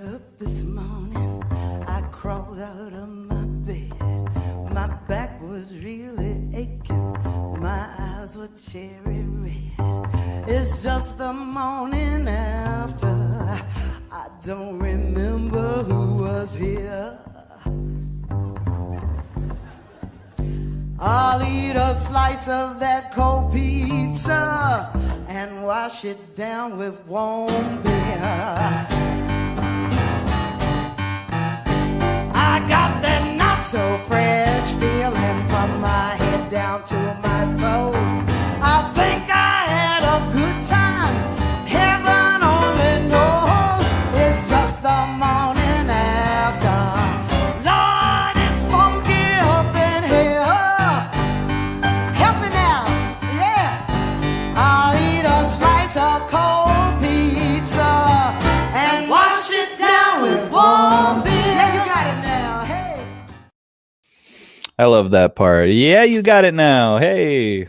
up this morning, I crawled out of my bed. My back was really aching, my eyes were cherry red. It's just the morning after, I don't remember who was here. I'll eat a slice of that cold pizza and wash it down with warm beer. I got that not so fresh feeling from my head down to my toes. I think I had a good time. Heaven only knows it's just the morning after. Lord, it's funky up in here. Help me now, yeah. I'll eat a slice of cold pizza and wash it down with warm beer. Yeah, you got it now. Hey. I love that part. Yeah, you got it now. Hey.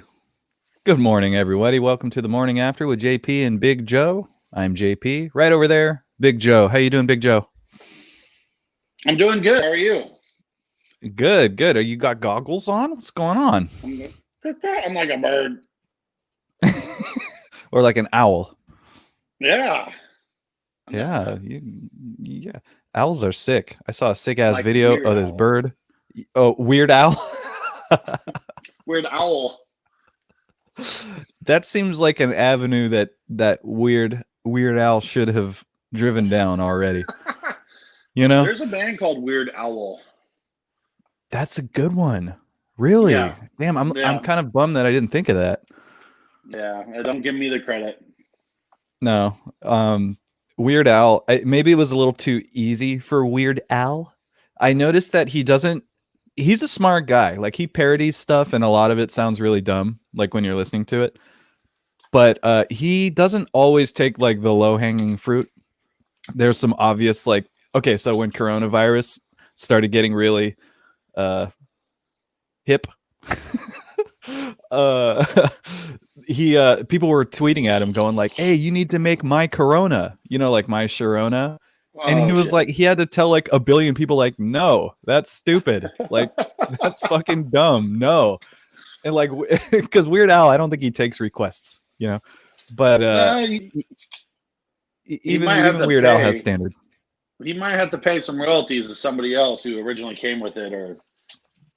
Good morning, everybody. Welcome to the Morning After with JP and Big Joe. I'm JP. Right over there, Big Joe. How you doing, Big Joe? I'm doing good. How are you? Good, good. You got goggles on? What's going on? I'm like a bird. Or like an owl? Yeah. Yeah. Yeah. Owls are sick. I saw a sick-ass Like video Weird of this Owl. bird. Oh, Weird Owl? Weird Owl. That seems like an avenue that Weird Al should have driven down already. You know? There's a band called Weird Owl. That's a good one. Really? Yeah. Damn, I'm Yeah. kind of bummed that I didn't think of that. Yeah. Don't give me the credit. No. Weird Al, maybe it was a little too easy for Weird Al. I noticed that he's a smart guy. Like, he parodies stuff and a lot of it sounds really dumb, like when you're listening to it. But he doesn't always take like the low-hanging fruit. There's some obvious, like, okay, so when coronavirus started getting really hip, people were tweeting at him going like, hey, you need to make my Corona, like my Sharona. And he was shit. like, he had to tell like a billion people like, no, that's stupid. Like, that's fucking dumb. No. And like, because Weird Al, I don't think he takes requests, but even Weird Al has standard. He might have to pay some royalties to somebody else who originally came with it, or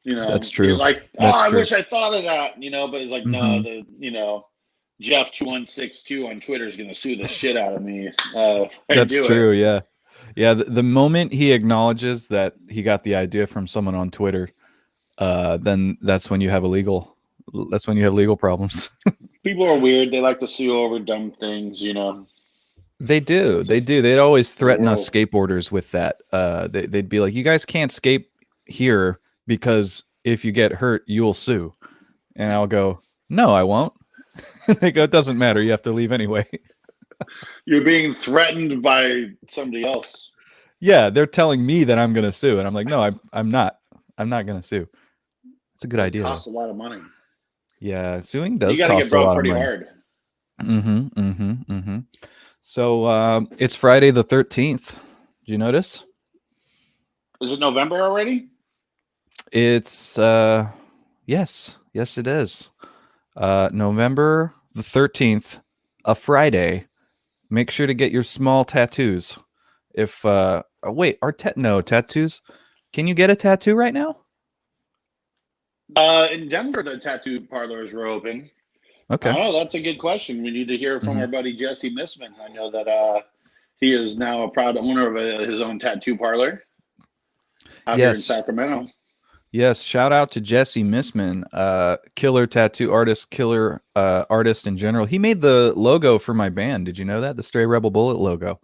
That's true. He's like, I wish I thought of that, but it's like, Mhm. no, Jeff 2162 on Twitter is gonna sue the shit out of me. That's true. Yeah. Yeah. The moment he acknowledges that he got the idea from someone on Twitter, then that's when you have legal problems. People are weird. They like to sue over dumb things, They do. They'd always threaten us skateboarders with that. They'd be like, you guys can't skate here because if you get hurt, you'll sue. And I'll go, no, I won't. They go, it doesn't matter. You have to leave anyway. You're being threatened by somebody else. Yeah, they're telling me that I'm going to sue. And I'm like, no, I'm not. I'm not going to sue. It's a good idea. It costs a lot of money. Yeah, suing does You got to cost get a broke lot of pretty money. hard. So it's Friday the 13th. Did you notice? Is it November already? It's yes, it is. November the 13th, a Friday. Make sure to get your small tattoos. If wait, tattoos. Can you get a tattoo right now? In Denver, the tattoo parlors were open. Okay. Oh, that's a good question. We need to hear from our buddy Jesse Missman. I know that he is now a proud owner of his own tattoo parlor out here in Sacramento. Yes, shout out to Jesse Missman, killer tattoo artist, killer artist in general. He made the logo for my band. Did you know that? The Stray Rebel Bullet logo.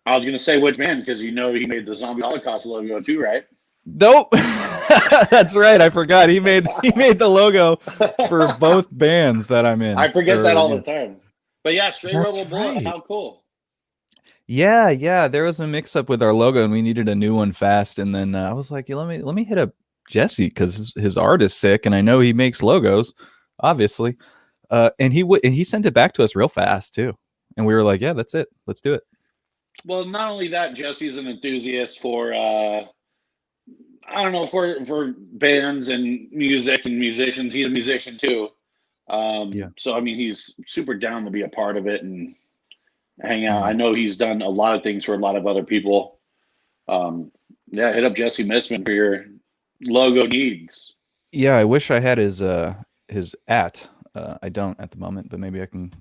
I was going to say which band, because he made the Zombie Holocaust logo too, right? Nope. That's right. I forgot. He made the logo for both bands that I'm in. I forget that all the time. But yeah, Stray Rebel Bullet, right. how cool. Yeah. There was a mix-up with our logo, and we needed a new one fast. And then I was like, let me hit up Jesse because his art is sick, and I know he makes logos, obviously. And he sent it back to us real fast too. And we were like, yeah, that's it. Let's do it. Well, not only that, Jesse's an enthusiast for I don't know, for bands and music and musicians. He's a musician too. Yeah. So I mean, he's super down to be a part of it and hang out. I Mm. know he's done a lot of things for a lot of other people. Yeah, hit up Jesse Missman for your logo needs. Yeah, I wish I had his at. I don't at the moment, but maybe I can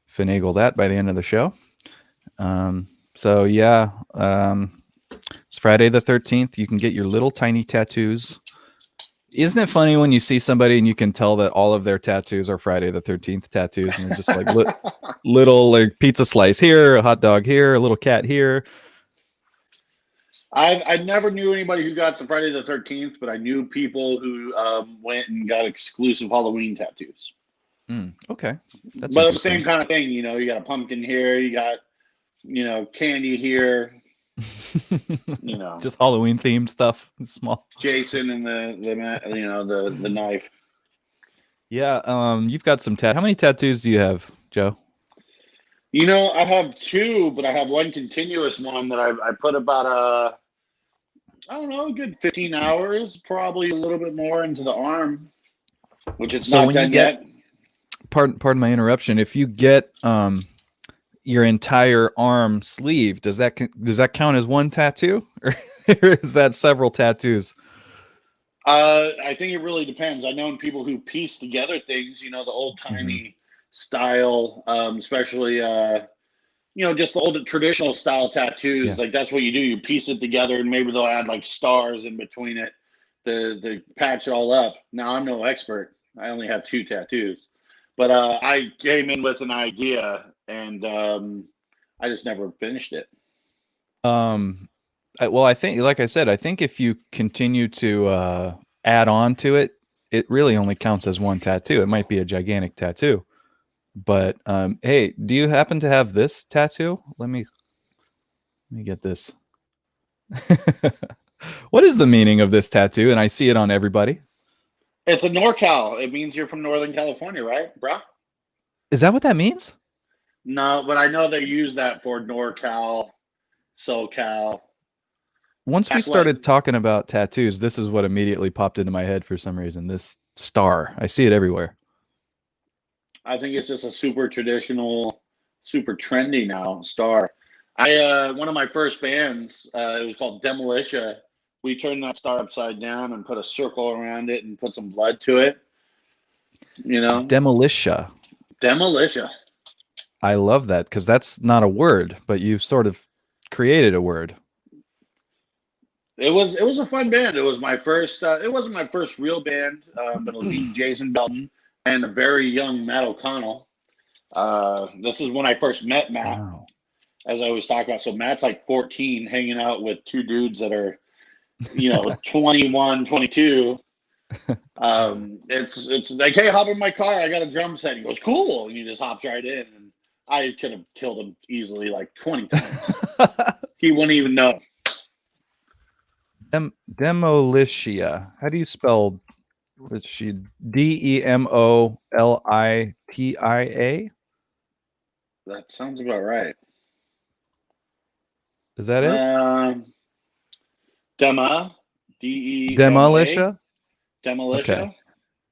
finagle that by the end of the show. So yeah, it's Friday the 13th. You can get your little tiny tattoos. Isn't it funny when you see somebody and you can tell that all of their tattoos are Friday the 13th tattoos, and they're just like little like pizza slice here, a hot dog here, a little cat here. I never knew anybody who got to Friday the 13th, but I knew people who went and got exclusive Halloween tattoos. Okay, that's but it's the same kind of thing. You know, you got a pumpkin here, you got, you know, candy here. You know, just Halloween themed stuff. Small Jason and the knife. Yeah, you've got some How many tattoos do you have, Joe? You know, I have two, but I have one continuous one that I put about I don't know, a good 15 hours, probably a little bit more into the arm, which is not done yet. Pardon my interruption. If you get your entire arm sleeve, does that count as one tattoo, or is that several tattoos? I think it really depends. I know people who piece together things, you know, the old timey style, especially you know, just the old traditional style tattoos. Like that's what you do. You piece it together, and maybe they'll add like stars in between it to patch it all up. Now I'm no expert. I only have 2 tattoos, but I came in with an idea, and I just never finished it. Well, I think, like I said, I think if you continue to add on to it, it really only counts as one tattoo. It might be a gigantic tattoo. But hey, do you happen to have this tattoo? Let me get this. What is the meaning of this tattoo? And I see it on everybody. It's a NorCal. It means you're from Northern California, right, bro? Is that what that means? No, but I know they use that for NorCal, SoCal. Once we started talking about tattoos, this is what immediately popped into my head for some reason. This star. I see it everywhere. I think it's just a super traditional, super trendy now star. One of my first bands, it was called Demolition. We turned that star upside down and put a circle around it and put some blood to it. You know, Demolition. I love that, because that's not a word, but you've sort of created a word. It was a fun band. It was my first. It wasn't my first real band, but it was me, Jason Belton, and a very young Matt O'Connell. This is when I first met Matt, as I always talk about. So Matt's like 14, hanging out with 2 dudes that are, you know, 21, 22. It's like, hey, hop in my car. I got a drum set. He goes, cool. And he just hops right in. And I could have killed him easily like 20 times. He wouldn't even know. Demolitia. How do you spell? Was she DEMOLITIA? That sounds about right. Is that it? Demolitia. Okay.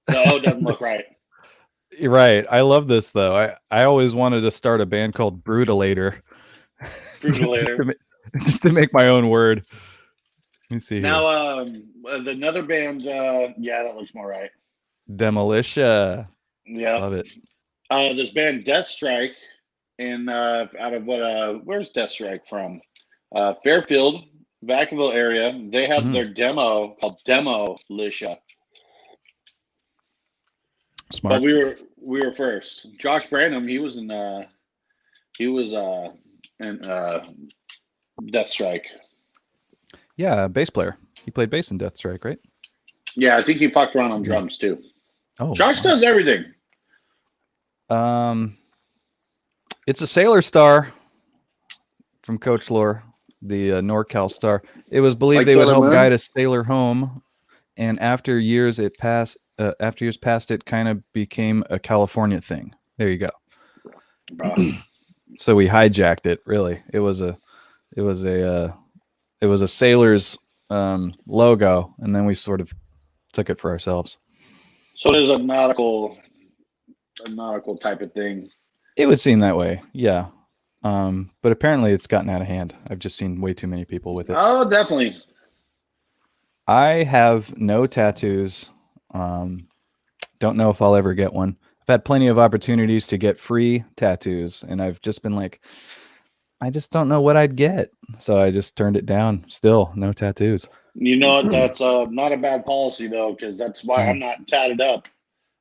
The O doesn't look right. You're right. I love this though. I always wanted to start a band called Brutalator. just to make my own word. Let me see now, here. Another band, yeah, that looks more right. Demolition. Yeah. Love it. This band Death Strike out of where's Death Strike from? Fairfield, Vacaville area. They have their demo called Demolition. Smart. But we were first. Josh Branham, he was in Death Strike. Yeah, bass player. He played bass in Death Strike, right? Yeah, I think he fucked around on drums too. Oh, Josh does everything. It's a Sailor Star from Coach Lore, the NorCal Star. It was believed they would help guide a sailor home, and after years passed, it kind of became a California thing. There you go. So we hijacked it. Really, it was a It was a sailor's logo, and then we sort of took it for ourselves. So it is a nautical type of thing. It would seem that way, yeah. But apparently it's gotten out of hand. I've just seen way too many people with it. Oh, definitely. I have no tattoos. Don't know if I'll ever get one. I've had plenty of opportunities to get free tattoos, and I've just been like, I just don't know what I'd get. So I just turned it down. Still, no tattoos. You know what? That's not a bad policy, though, because that's why I'm not tatted up.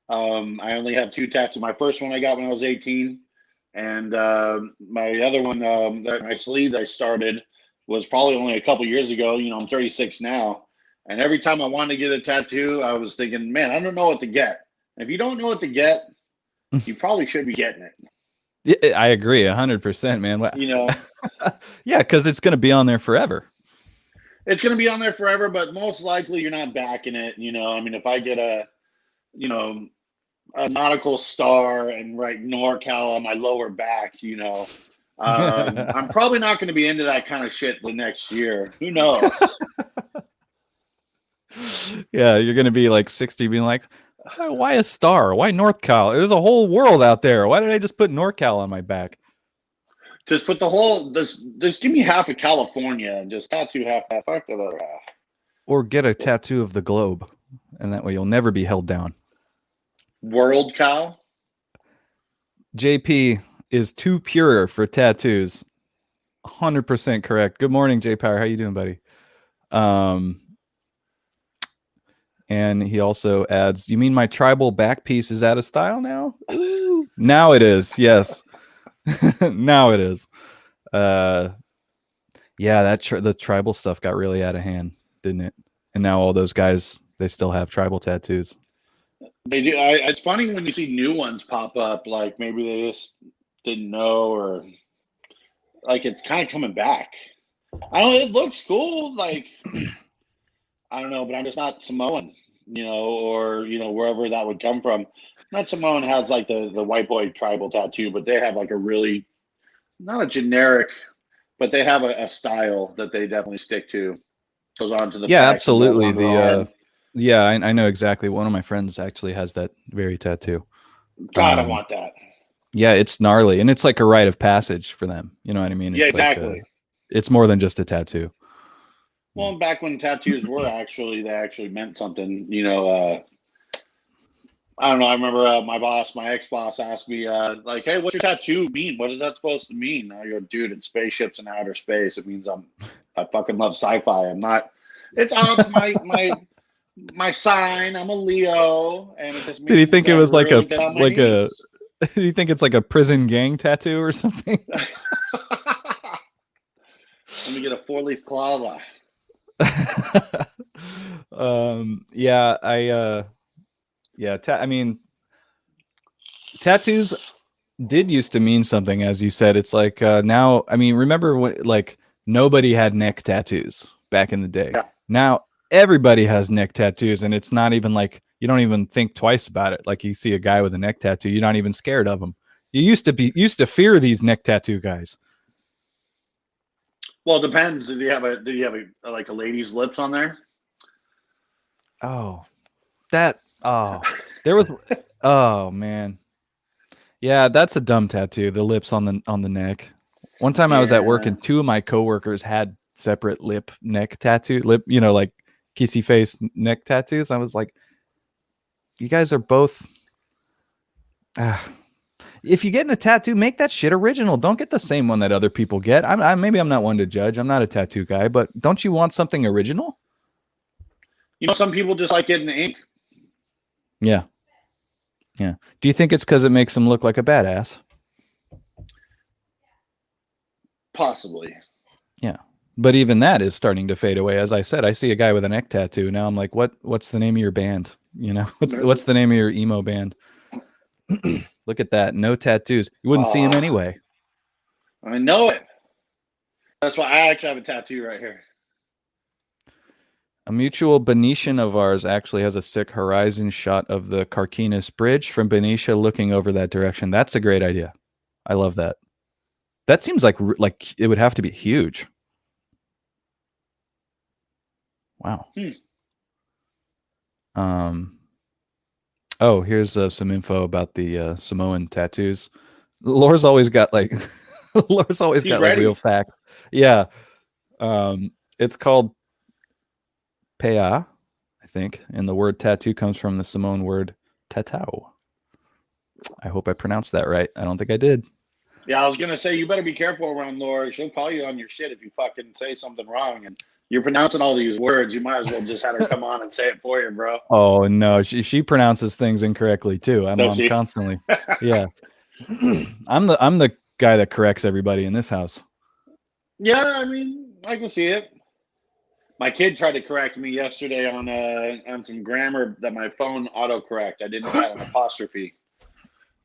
I only have 2 tattoos. My first one I got when I was 18, and my other one, my sleeve I started was probably only a couple years ago. You know, I'm 36 now, and every time I wanted to get a tattoo, I was thinking, man, I don't know what to get. If you don't know what to get, you probably should be getting it. Yeah, I agree 100%, man. You know, yeah, because it's going to be on there forever. it's going to be on there forever, but most likely you're not backing it. You know, I mean, if I get a nautical star and write NorCal on my lower back, you know, I'm probably not going to be into that kind of shit the next year. Who knows? Yeah, you're going to be like 60 being like, why a star? Why NorCal? There's a whole world out there. Why did I just put NorCal on my back? Just put the whole, just give me half of California and just tattoo half that, fuck the other half. Or get a tattoo of the globe, and that way you'll never be held down. World Cal? JP is too pure for tattoos. 100% correct. Good morning, J Power. How you doing, buddy? And he also adds, you mean my tribal back piece is out of style now? Ooh. Now it is, yes. Now it is. Yeah, the tribal stuff got really out of hand, didn't it? And now all those guys, they still have tribal tattoos. They do. It's funny when you see new ones pop up, like maybe they just didn't know, or like it's kind of coming back. I don't know, it looks cool, like I don't know, but I'm just not Samoan, you know, or wherever that would come from. Not Samoan has like the white boy tribal tattoo, but they have like a really, not a generic, but they have a style that they definitely stick to. Goes on to the yeah, back, absolutely. The I know exactly. One of my friends actually has that very tattoo. God, I want that. Yeah, it's gnarly, and it's like a rite of passage for them. You know what I mean? It's Yeah, exactly. Like it's more than just a tattoo. Well, back when tattoos were they actually meant something. You know, I don't know. I remember my ex-boss asked me, like, hey, what's your tattoo mean? What is that supposed to mean? I go, dude, it's spaceships in outer space. It means I fucking love sci-fi. I'm not, it's my sign. I'm a Leo. And it just means Did you think it was like really do you think it's like a prison gang tattoo or something? Let me get a 4-leaf clover. I mean, tattoos did used to mean something, as you said. It's like now, I mean, remember when like nobody had neck tattoos back in the day. Yeah. Now everybody has neck tattoos, and it's not even like you don't even think twice about it. Like you see a guy with a neck tattoo, you're not even scared of him. You used to fear these neck tattoo guys. Well, it depends. Did you have like a lady's lips on there? Oh, there was. Oh man, yeah, that's a dumb tattoo. The lips on the neck. One time I was at work and 2 of my coworkers had separate neck tattoo, like kissy face neck tattoos. I was like, you guys are both. If you're getting a tattoo, make that shit original. Don't get the same one that other people get. Maybe I'm not one to judge. I'm not a tattoo guy, but don't you want something original? You know, some people just like getting the ink. Yeah. Yeah. Do you think it's because it makes them look like a badass? Possibly. Yeah. But even that is starting to fade away. As I said, I see a guy with a neck tattoo. Now I'm like, what's the name of your band? You know, what's the name of your emo band? Look at that. No tattoos. You wouldn't see him anyway. I know it. That's why I actually have a tattoo right here. A mutual Benicia of ours actually has a sick horizon shot of the Carquinez Bridge from Benicia looking over that direction. That's a great idea. I love that. That seems like it would have to be huge. Wow. Oh, here's some info about the Samoan tattoos. Laura's always got like He's ready. real facts. Yeah. It's called pea, I think, and the word tattoo comes from the Samoan word tatau. I hope I pronounced that right. I don't think I did. Yeah, I was gonna say you better be careful around Laura. She'll call you on your shit if you fucking say something wrong. And you're pronouncing all these words. You might as well just have her come on and say it for you, bro. Oh no, she pronounces things incorrectly too. I'm Does she? constantly. Yeah. I'm the guy that corrects everybody in this house. Yeah, I mean, I can see it. My kid tried to correct me yesterday on some grammar that my phone autocorrect. I didn't add an apostrophe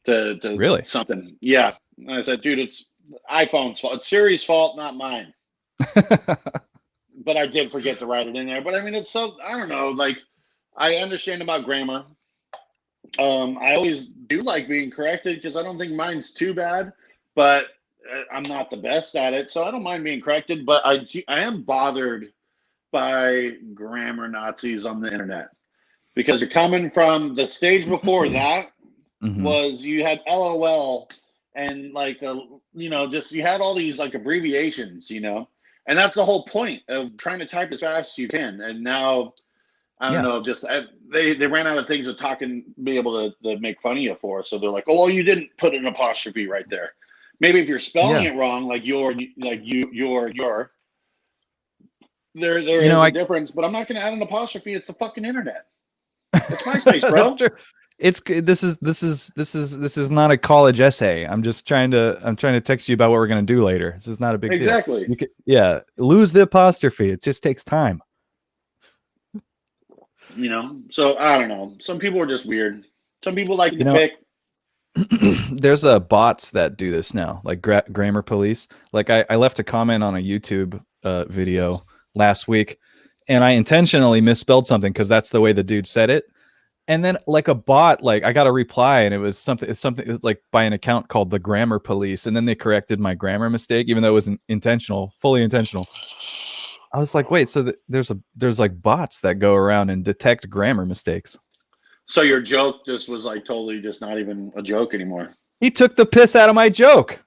to Really? something. Yeah. And I said, dude, it's iPhone's fault. It's Siri's fault, not mine. But I did forget to write it in there. But I mean, it's so, I don't know. Like, I understand about grammar. I always do like being corrected because I don't think mine's too bad, but I'm not the best at it. So I don't mind being corrected. But I am bothered by grammar Nazis on the internet because you're coming from the stage before that was you had LOL and like just you had all these like abbreviations, and that's the whole point of trying to type as fast as you can. And now I don't know, just they ran out of things to be able to make fun of you for. So they're like, oh, well, you didn't put an apostrophe right there. Maybe if you're spelling it wrong, like your there is a difference, but I'm not going to add an apostrophe. It's the fucking internet. It's MySpace, bro. This is not a college essay. I'm trying to text you about what we're going to do later. This is not a big deal. Exactly. Lose the apostrophe. It just takes time. So I don't know. Some people are just weird. Some people like to pick. There's bots that do this now, like grammar police. Like I left a comment on a YouTube video last week, and I intentionally misspelled something because that's the way the dude said it. And then like a bot, like I got a reply, and it was like by an account called the Grammar Police, and then they corrected my grammar mistake, even though it wasn't intentional, fully intentional. I was like, wait, so there's like bots that go around and detect grammar mistakes. So your joke just was like totally just not even a joke anymore. He took the piss out of my joke.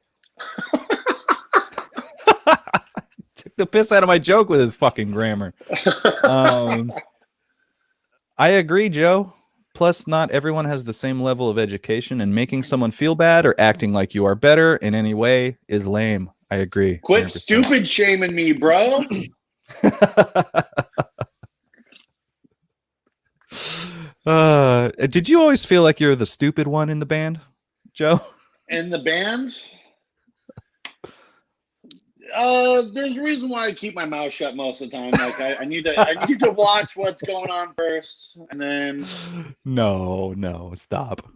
Took the piss out of my joke with his fucking grammar. I agree, Joe. Plus, not everyone has the same level of education, and making someone feel bad or acting like you are better in any way is lame. I agree. Quit 100%. Stupid shaming me, bro. Did you always feel like you're the stupid one in the band, Joe? In the band? There's a reason why I keep my mouth shut most of the time. Like I need to watch what's going on first, and then. No, stop.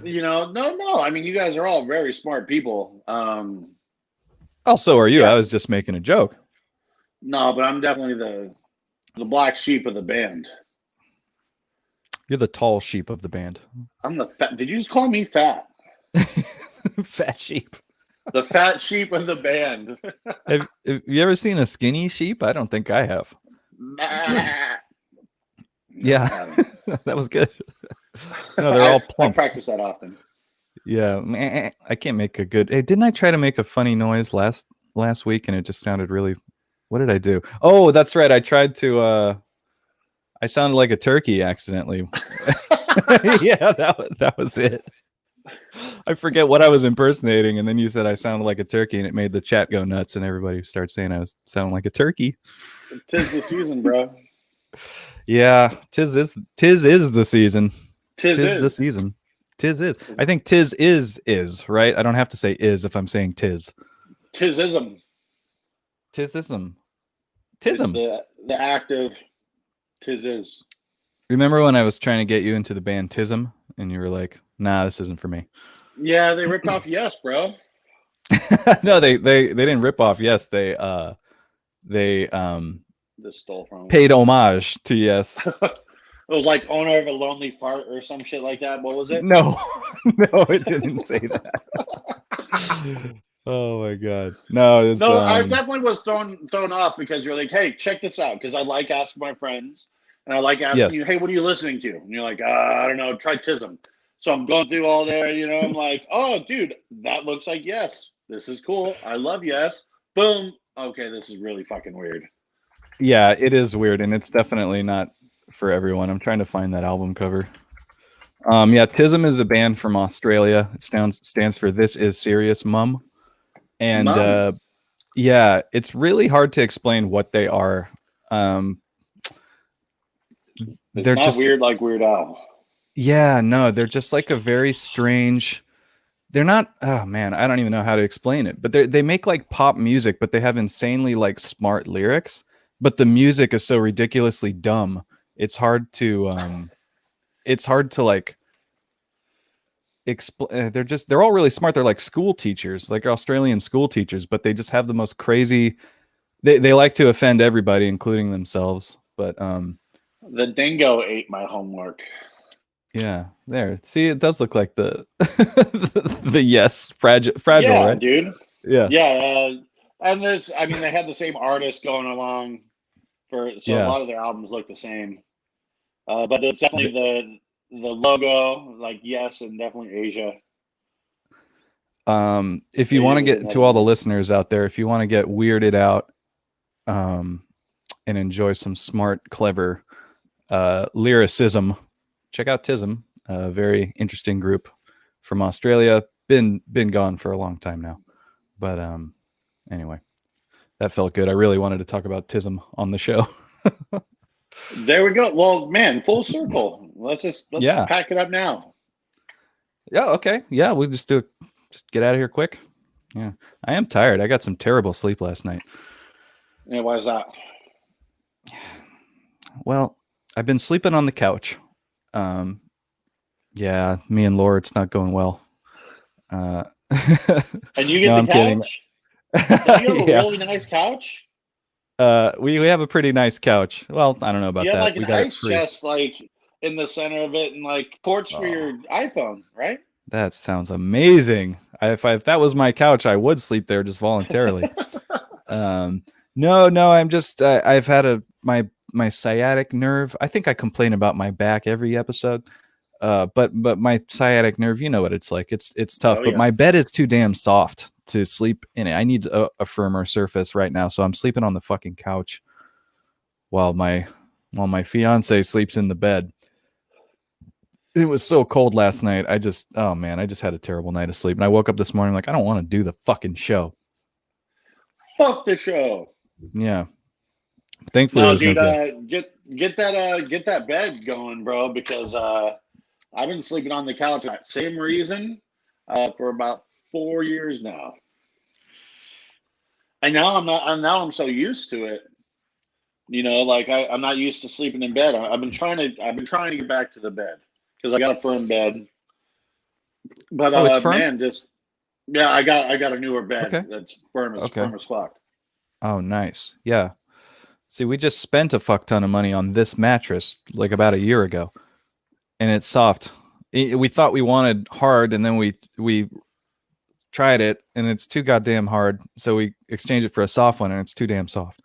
No. I mean, you guys are all very smart people. Also, are you? Yeah. I was just making a joke. No, but I'm definitely the black sheep of the band. You're the tall sheep of the band. I'm the fat. Did you just call me fat? Fat sheep. The fat sheep of the band. Have you ever seen a skinny sheep? I don't think I have. Yeah, that was good. No, they're all plump. I practice that often. Yeah, I can't make a good. Hey, didn't I try to make a funny noise last week and it just sounded really? What did I do? Oh, that's right. I tried to. I sounded like a turkey accidentally. Yeah, that was it. I forget what I was impersonating, and then you said I sounded like a turkey, and it made the chat go nuts, and everybody started saying I was sounding like a turkey. 'Tis the season, bro. Yeah, tis is the season. Tis the season. Tis is. I think tis is right. I don't have to say is if I'm saying tis. Tisism. Tisism. Tism. The act of tis is. Remember when I was trying to get you into the band Tism, and you were like, "Nah, this isn't for me." Yeah, they ripped off Yes, bro. No, they didn't rip off Yes. They just stole from paid homage to Yes. It was like owner of a lonely fart or some shit like that. What was it? No, it didn't say that. Oh my god. No, it's No, I definitely was thrown off because you're like, hey, check this out, because I like asking my friends and I like yes. asking you, hey, what are you listening to? And you're like, I don't know, try Tism. So I'm going through all there, I'm like, oh, dude, that looks like Yes. This is cool. I love Yes. Boom. Okay, this is really fucking weird. Yeah, it is weird, and it's definitely not for everyone. I'm trying to find that album cover. Yeah, Tism is a band from Australia. It stands for This Is Serious Mum. And Mom, yeah, it's really hard to explain what they are. Um, it's they're not just weird like Weird Al. yeah, no, they're just like a very strange. They're not. Oh man, I don't even know how to explain it. But they make like pop music, but they have insanely like smart lyrics. But the music is so ridiculously dumb. It's hard to like explain. They're all really smart. They're like school teachers, like Australian school teachers, but they just have the most crazy. They like to offend everybody, including themselves. But The dingo ate my homework. yeah, there. See, it does look like the the Yes, fragile, Yeah, right? dude. Yeah, Yeah, and they had the same artist going along so a yeah. lot of their albums look the same. But it's definitely the logo, like Yes, and definitely Asia. If you want to Asia was get to another all the one. listeners out there, if you want to get weirded out, and enjoy some smart, clever lyricism, check out Tism, a very interesting group from Australia. Been gone for a long time now, but anyway, that felt good. I really wanted to talk about Tism on the show. There we go. Well, man, full circle. Let's Yeah, pack it up now. yeah, okay, yeah. We'll just just get out of here quick. Yeah, I am tired. I got some terrible sleep last night. Yeah, why is that? Well, I've been sleeping on the couch. Um, yeah, me and Laura, it's not going well. Uh, And you get no, the I'm kidding. couch? Don't you have a Yeah, really nice couch? we have a pretty nice couch. Well, I don't know You about have that. like an We got it ice free. chest, like in the center of it, and like ports for Oh, your iPhone, right? that sounds amazing. If that was my couch, I would sleep there just voluntarily. Um, no, I'm just I've had my sciatic nerve. I think I complain about my back every episode. But my sciatic nerve, you know what it's like. It's tough. Oh But yeah. my bed is too damn soft to sleep in it. I need a firmer surface right now, so I'm sleeping on the fucking couch while my fiance sleeps in the bed. It was so cold last night. Oh man, I just had a terrible night of sleep. And I woke up this morning like I don't want to do the fucking show. Fuck the show. Yeah. Thankfully there No, was no dude, guest. get that bed going, bro, because I've been sleeping on the couch for that same reason for about 4 years now. And now I'm so used to it. Like I'm not used to sleeping in bed. I've been trying to get back to the bed because I got a firm bed. But Oh, it's firm? man, just yeah, I got a newer bed Okay. that's firm Okay. as fuck. Oh, nice. Yeah. See, we just spent a fuck ton of money on this mattress like about a year ago, and it's soft. We thought we wanted hard, and then we tried it, and it's too goddamn hard. So we exchanged it for a soft one, and it's too damn soft.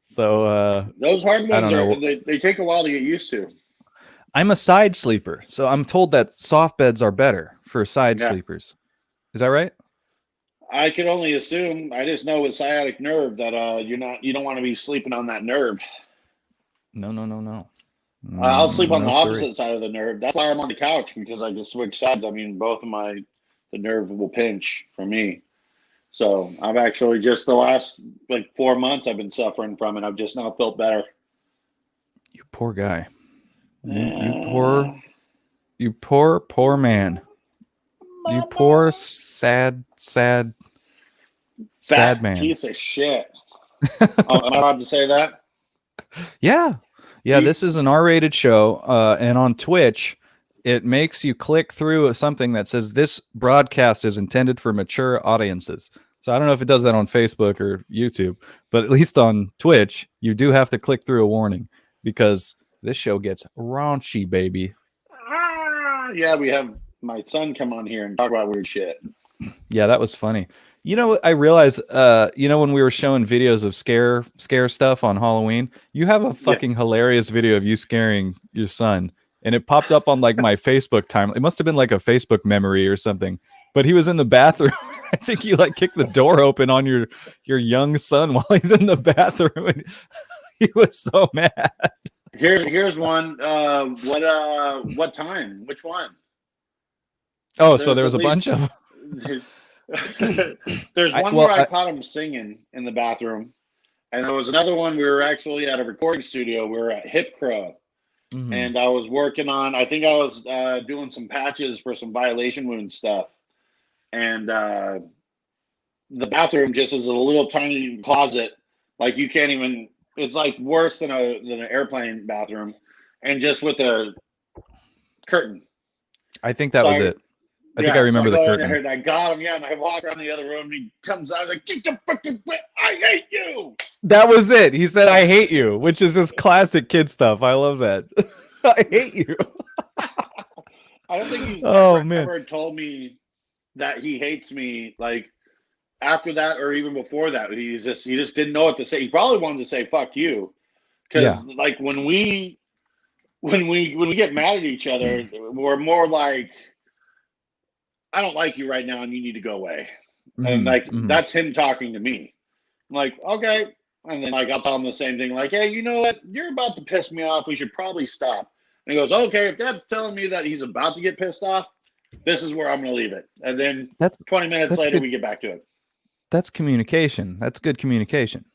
So Those hard I ones don't know. they take a while to get used to. I'm a side sleeper, so I'm told that soft beds are better for side Yeah. sleepers. Is that right? I can only assume. I just know with sciatic nerve that you don't want to be sleeping on that nerve. No, no, no, no. I'll sleep on the No, sorry. opposite side of the nerve. That's why I'm on the couch, because I can switch sides. I mean, the nerve will pinch for me. So I've actually just the last like 4 months I've been suffering from it. I've just now felt better. You poor guy. Uh, You poor man. You poor sad Fat man. piece of shit. Oh, am I allowed to say that? Yeah. Yeah, this is an R-rated show, and on Twitch, it makes you click through something that says this broadcast is intended for mature audiences. So I don't know if it does that on Facebook or YouTube, but at least on Twitch, you do have to click through a warning because this show gets raunchy, baby. Yeah, we have my son come on here and talk about weird shit. Yeah, that was funny. You know, I realized, when we were showing videos of scare stuff on Halloween, you have a Yeah. fucking hilarious video of you scaring your son, and it popped up on like my Facebook time. It must have been like a Facebook memory or something. But he was in the bathroom. I think you like kicked the door open on your young son while he's in the bathroom, and he was so mad. Here's one. What time? Which one? Oh, so There's there at was a bunch least of. there's I one well, where I caught him singing in the bathroom, and there was another one we were actually at a recording studio. We were at Hip Crow, mhm. and I was working on. I think I was doing some patches for some violation wound stuff, and the bathroom just is a little tiny closet, like you can't even. It's like worse than an airplane bathroom, and just with a curtain. I think that So was it. I think I so I remember the go in there curtain. and I got him, yeah, and I walk around the other room and he comes out like, "Get the fucking I hate you." That was it. He said, "I hate you," which is just classic kid stuff. I love that. I hate you. I don't think he's Oh ever man. ever told me that he hates me like after that or even before that. He just didn't know what to say. He probably wanted to say "fuck you" Yeah. because like when we get mad at each other, we're more like, "I don't like you right now, and you need to go away." And Hmm. like Hmm. that's him talking to me. I'm like, okay. And then like I'll tell him the same thing, like, hey, you know what? You're about to piss me off. We should probably stop. And he goes, okay, if Dad's telling me that he's about to get pissed off, this is where I'm gonna leave it. And then That's 20 minutes that's later good. we get back to it. That's communication. That's good communication.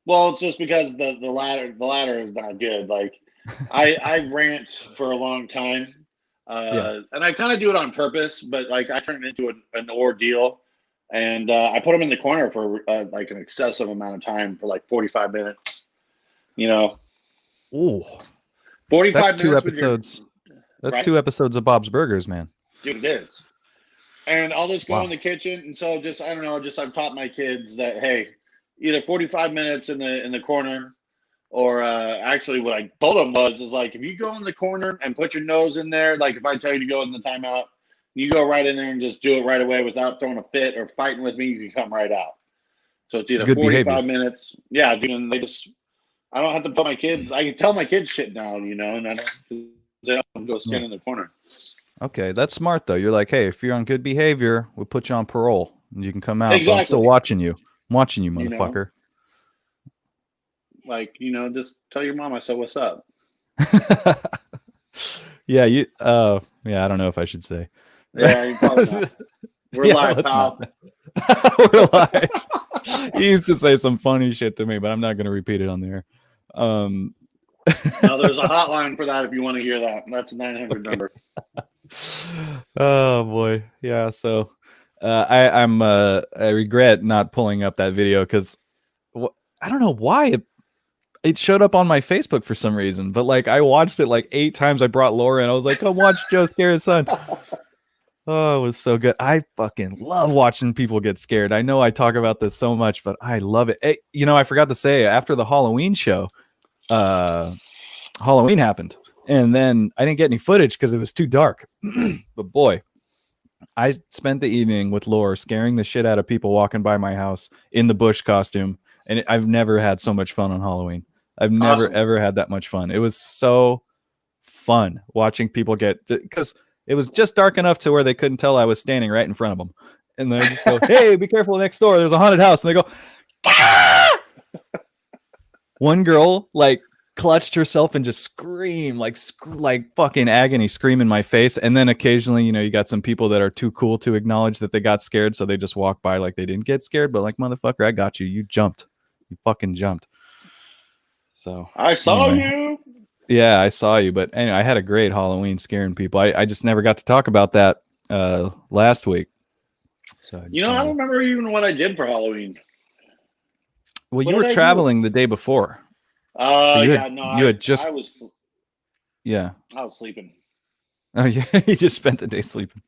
Well, it's just because the latter is not good. Like I rant for a long time. Yeah. And I kind of do it on purpose, but like I turn it into an ordeal. And I put him in the corner for like an excessive amount of time for like 45 minutes. You know, Oh, that's 45 two minutes when you're episodes. That's right, 2 episodes of Bob's Burgers, man. dude. It is, and I'll just go in Wow. the kitchen. And so, just I don't know, just I've taught my kids that hey, either 45 minutes in the corner, or actually, what I told them is like if you go in the corner and put your nose in there, like if I tell you to go in the timeout, you go right in there and just do it right away without throwing a fit or fighting with me. You can come right out. So it's either Good 45 behavior. minutes, yeah, dude, and they just I don't have to tell my kids. I can tell my kids shit now, and I don't, they don't go Yeah. stand in the corner. Okay, that's smart though. You're like, hey, if you're on good behavior, we'll put you on parole and you can come out, but I'm still Exactly. watching you. I'm watching you, You know, motherfucker. like just tell your mom I said what's up. Yeah, yeah, I don't know if I should say. Yeah, you probably not. We're Yeah, live, let's not. pal. We're live. He used to say some funny shit to me, but I'm not going to repeat it on the air. Um, No, there's a hotline for that if you want to hear that. That's a 900 okay. number. Oh boy, yeah. So I regret not pulling up that video because I don't know why it showed up on my Facebook for some reason, but like I watched it like 8 times. I brought Laura and I was like, "Come watch Joe scare his son." Oh, it was so good. I fucking love watching people get scared. I know I talk about this so much, but I love it. Hey, I forgot to say after the Halloween show, uh, Halloween happened, and then I didn't get any footage because it was too dark. But boy, I spent the evening with Laura scaring the shit out of people walking by my house in the Bush costume, and I've never had so much fun on Halloween. I've never Awesome. ever had that much fun. It was so fun watching people get because it was just dark enough to where they couldn't tell I was standing right in front of them, and they just go, "Hey, be careful next door. There's a haunted house," and they go, "Ah!" One girl like clutched herself and just screamed like fucking agony, scream in my face. And then occasionally, you got some people that are too cool to acknowledge that they got scared, so they just walk by like they didn't get scared. But like, motherfucker, I got you. You jumped. You fucking jumped. So I saw anyway, you. yeah, I saw you. But anyway, I had a great Halloween scaring people. I just never got to talk about that last week. So I just I wanted don't to. remember even what I did for Halloween. Well, What you were did I do? traveling the day before, so you had Yeah, no, you had I just was yeah. I was sleeping. Oh yeah, you just spent the day sleeping.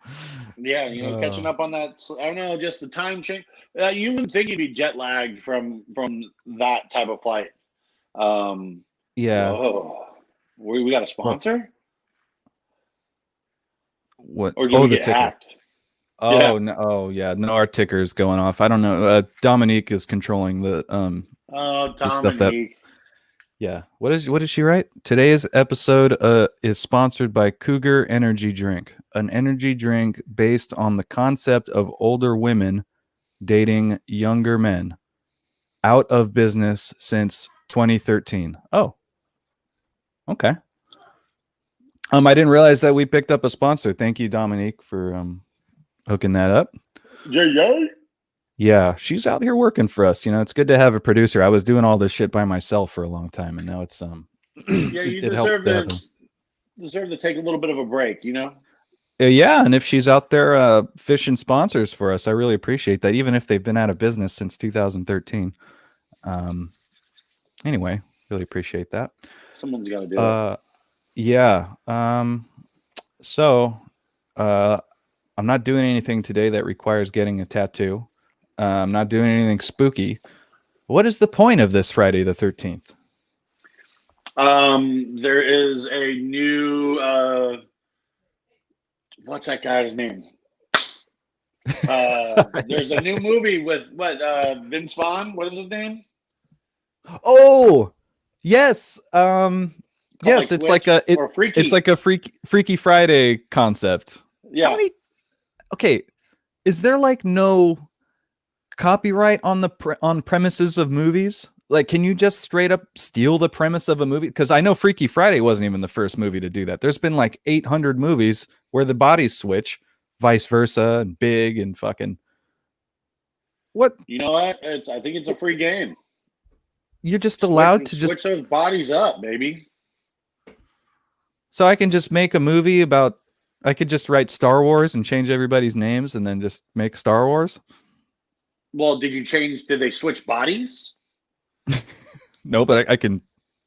Yeah, catching up on that. I don't know, just the time change. You would think you'd be jet lagged from that type of flight. Um, Yeah. whoa, we got a Well, sponsor, what? or did Oh, we the get ticker. hacked? Yeah. Oh no! Oh yeah! No, our ticker's going off. I don't know. Dominique is controlling Oh, the stuff that. Dominique. Yeah. What did she write? Today's episode is sponsored by Cougar Energy Drink, an energy drink based on the concept of older women dating younger men. Out of business since 2013. Oh, okay. I didn't realize that we picked up a sponsor. Thank you, Dominique, for hooking that up. Yeah. Yeah, she's out here working for us. You know, it's good to have a producer. I was doing all this shit by myself for a long time, and now it's Yeah, you it helped to have deserve to take a little bit of a break, you know? Yeah, and if she's out there fishing sponsors for us, I really appreciate that, even if they've been out of business since 2013. Anyway, really appreciate that. Someone's got to do it. Yeah. So, I'm not doing anything today that requires getting a tattoo. I'm not doing anything spooky. What is the point of this Friday the 13th? There is a new what's that guy's name? There's a new movie with Vince Vaughn. What is his name? Oh, yes. Yes, like it's like a or Freaky. it's like a Freaky Friday concept. Yeah. Okay, is there like no copyright on the on premises of movies? Like, can you just straight up steal the premise of a movie? Because I know Freaky Friday wasn't even the first movie to do that. There's been like 800 movies where the bodies switch, vice versa, and Big and fucking. What? You know what? I think it's a free game. You're just allowed to switch those bodies up, baby. So I can just make a movie about. I could just write Star Wars and change everybody's names and then just make Star Wars. Well, did they switch bodies? No, but I can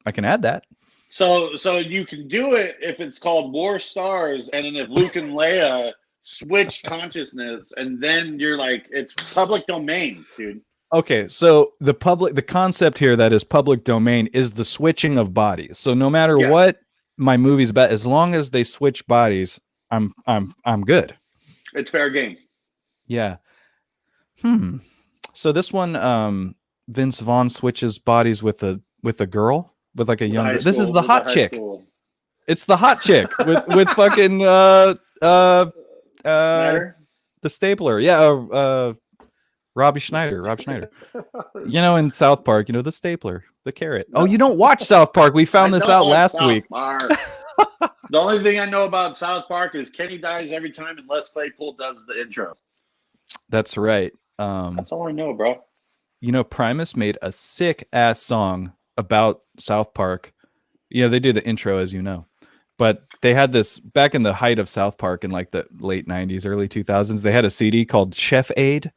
add that. So you can do it if it's called War Stars, and then if Luke and Leia switch consciousness, and then you're like, it's public domain, dude. Okay, so the concept here that is public domain is the switching of bodies. So no matter what my movie's about, as long as they switch bodies, I'm good. It's fair game. Yeah. So this one, Vince Vaughn switches bodies with a girl, with like a younger. This is the hot chick. It's the hot chick with fucking Snyder? The stapler. Yeah, Rob Schneider. You know, in South Park, you know, the stapler, the carrot. No. Oh, you don't watch South Park. We found this out last week. The only thing I know about South Park is Kenny dies every time and Les Claypool does the intro. That's right. That's all I know, bro. You know, Primus made a sick ass song about South Park. Yeah, they do the intro, as you know. But they had this back in the height of South Park in like the late 90s, early 2000s. They had a CD called Chef Aid.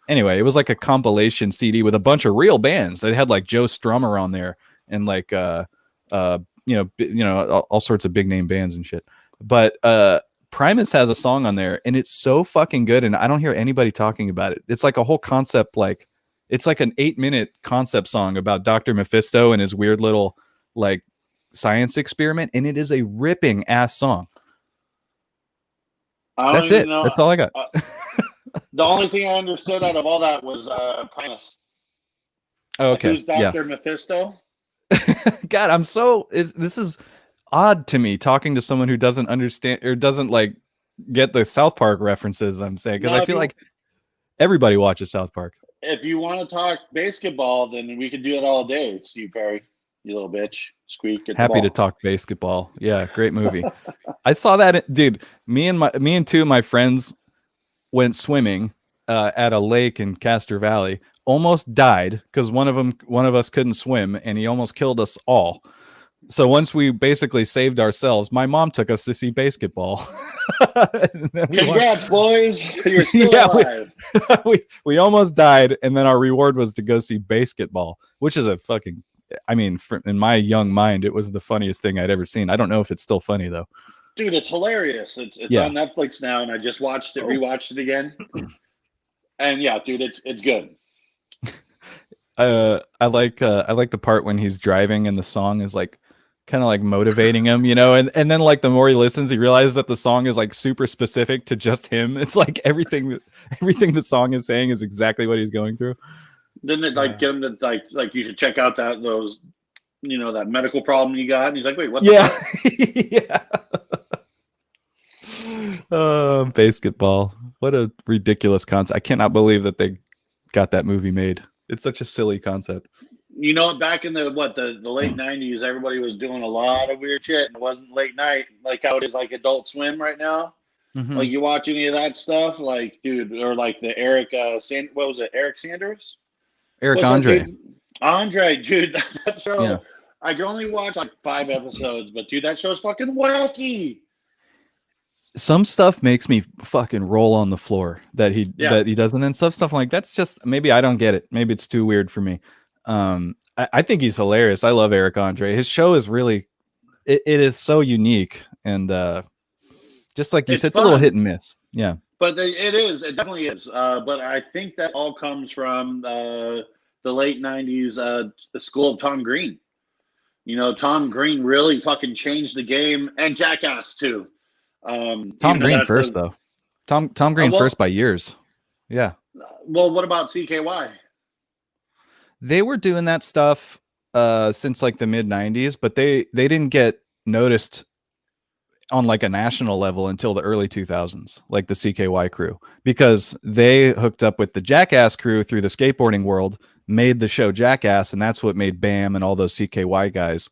Anyway, it was like a compilation CD with a bunch of real bands. They had like Joe Strummer on there and like all sorts of big name bands and shit. But Primus has a song on there and it's so fucking good, and I don't hear anybody talking about it. It's like a whole concept, like it's like an 8-minute concept song about Dr. Mephisto and his weird little like science experiment, and it is a ripping ass song. That's it. That's all I got. The only thing I understood out of all that was Primus. Oh, okay. Who's Dr. Mephisto? God, this is odd to me talking to someone who doesn't understand or doesn't like get the South Park references I'm saying, because I feel like everybody watches South Park. If you want to talk basketball, then we could do it all day, Steve Perry. You little bitch. Squeak. Happy to talk basketball. Yeah, great movie. I saw that, dude. Me and two of my friends went swimming at a lake in Castor Valley. Almost died because one of us couldn't swim, and he almost killed us all. So once we basically saved ourselves, my mom took us to see basketball. Congrats, boys! You're still alive. We almost died, and then our reward was to go see basketball, which is a fucking. I mean, in my young mind, it was the funniest thing I'd ever seen. I don't know if it's still funny though. Dude, it's hilarious. It's on Netflix now, and I just watched it, rewatched it again. And yeah, dude, it's good. I like the part when he's driving and the song is like kind of like motivating him, you know, and then like the more he listens, he realizes that the song is like super specific to just him. It's like everything the song is saying is exactly what he's going through. Didn't it like get him to like you should check out those that medical problem you got? And he's like, wait, what? Yeah. Yeah. Basketball. What a ridiculous concept. I cannot believe that they got that movie made. It's such a silly concept. Back in the late 90s, everybody was doing a lot of weird shit, and it wasn't late night like how it is like Adult Swim right now. Mhm. Like, you watch any of that stuff, like, dude, or like the Eric what was it, Eric Sanders? Eric Andre. Andre, dude, that show. Yeah. I can only watch like 5 episodes, but dude, that show's fucking wacky. Some stuff makes me fucking roll on the floor that he does, and then stuff like that's just maybe I don't get it. Maybe it's too weird for me. I think he's hilarious. I love Eric Andre. His show is really it is so unique, and just like you said, it's a little hit and miss. Yeah, but it definitely is. But I think that all comes from the late 90s, the school of Tom Green. Tom Green really fucking changed the game, and Jackass too. Tom Green first though. Tom Green first by years. Yeah. Well, what about CKY? They were doing that stuff since like the mid 90s, but they didn't get noticed on like a national level until the early 2000s, like the CKY crew, because they hooked up with the Jackass crew through the skateboarding world, made the show Jackass, and that's what made Bam and all those CKY guys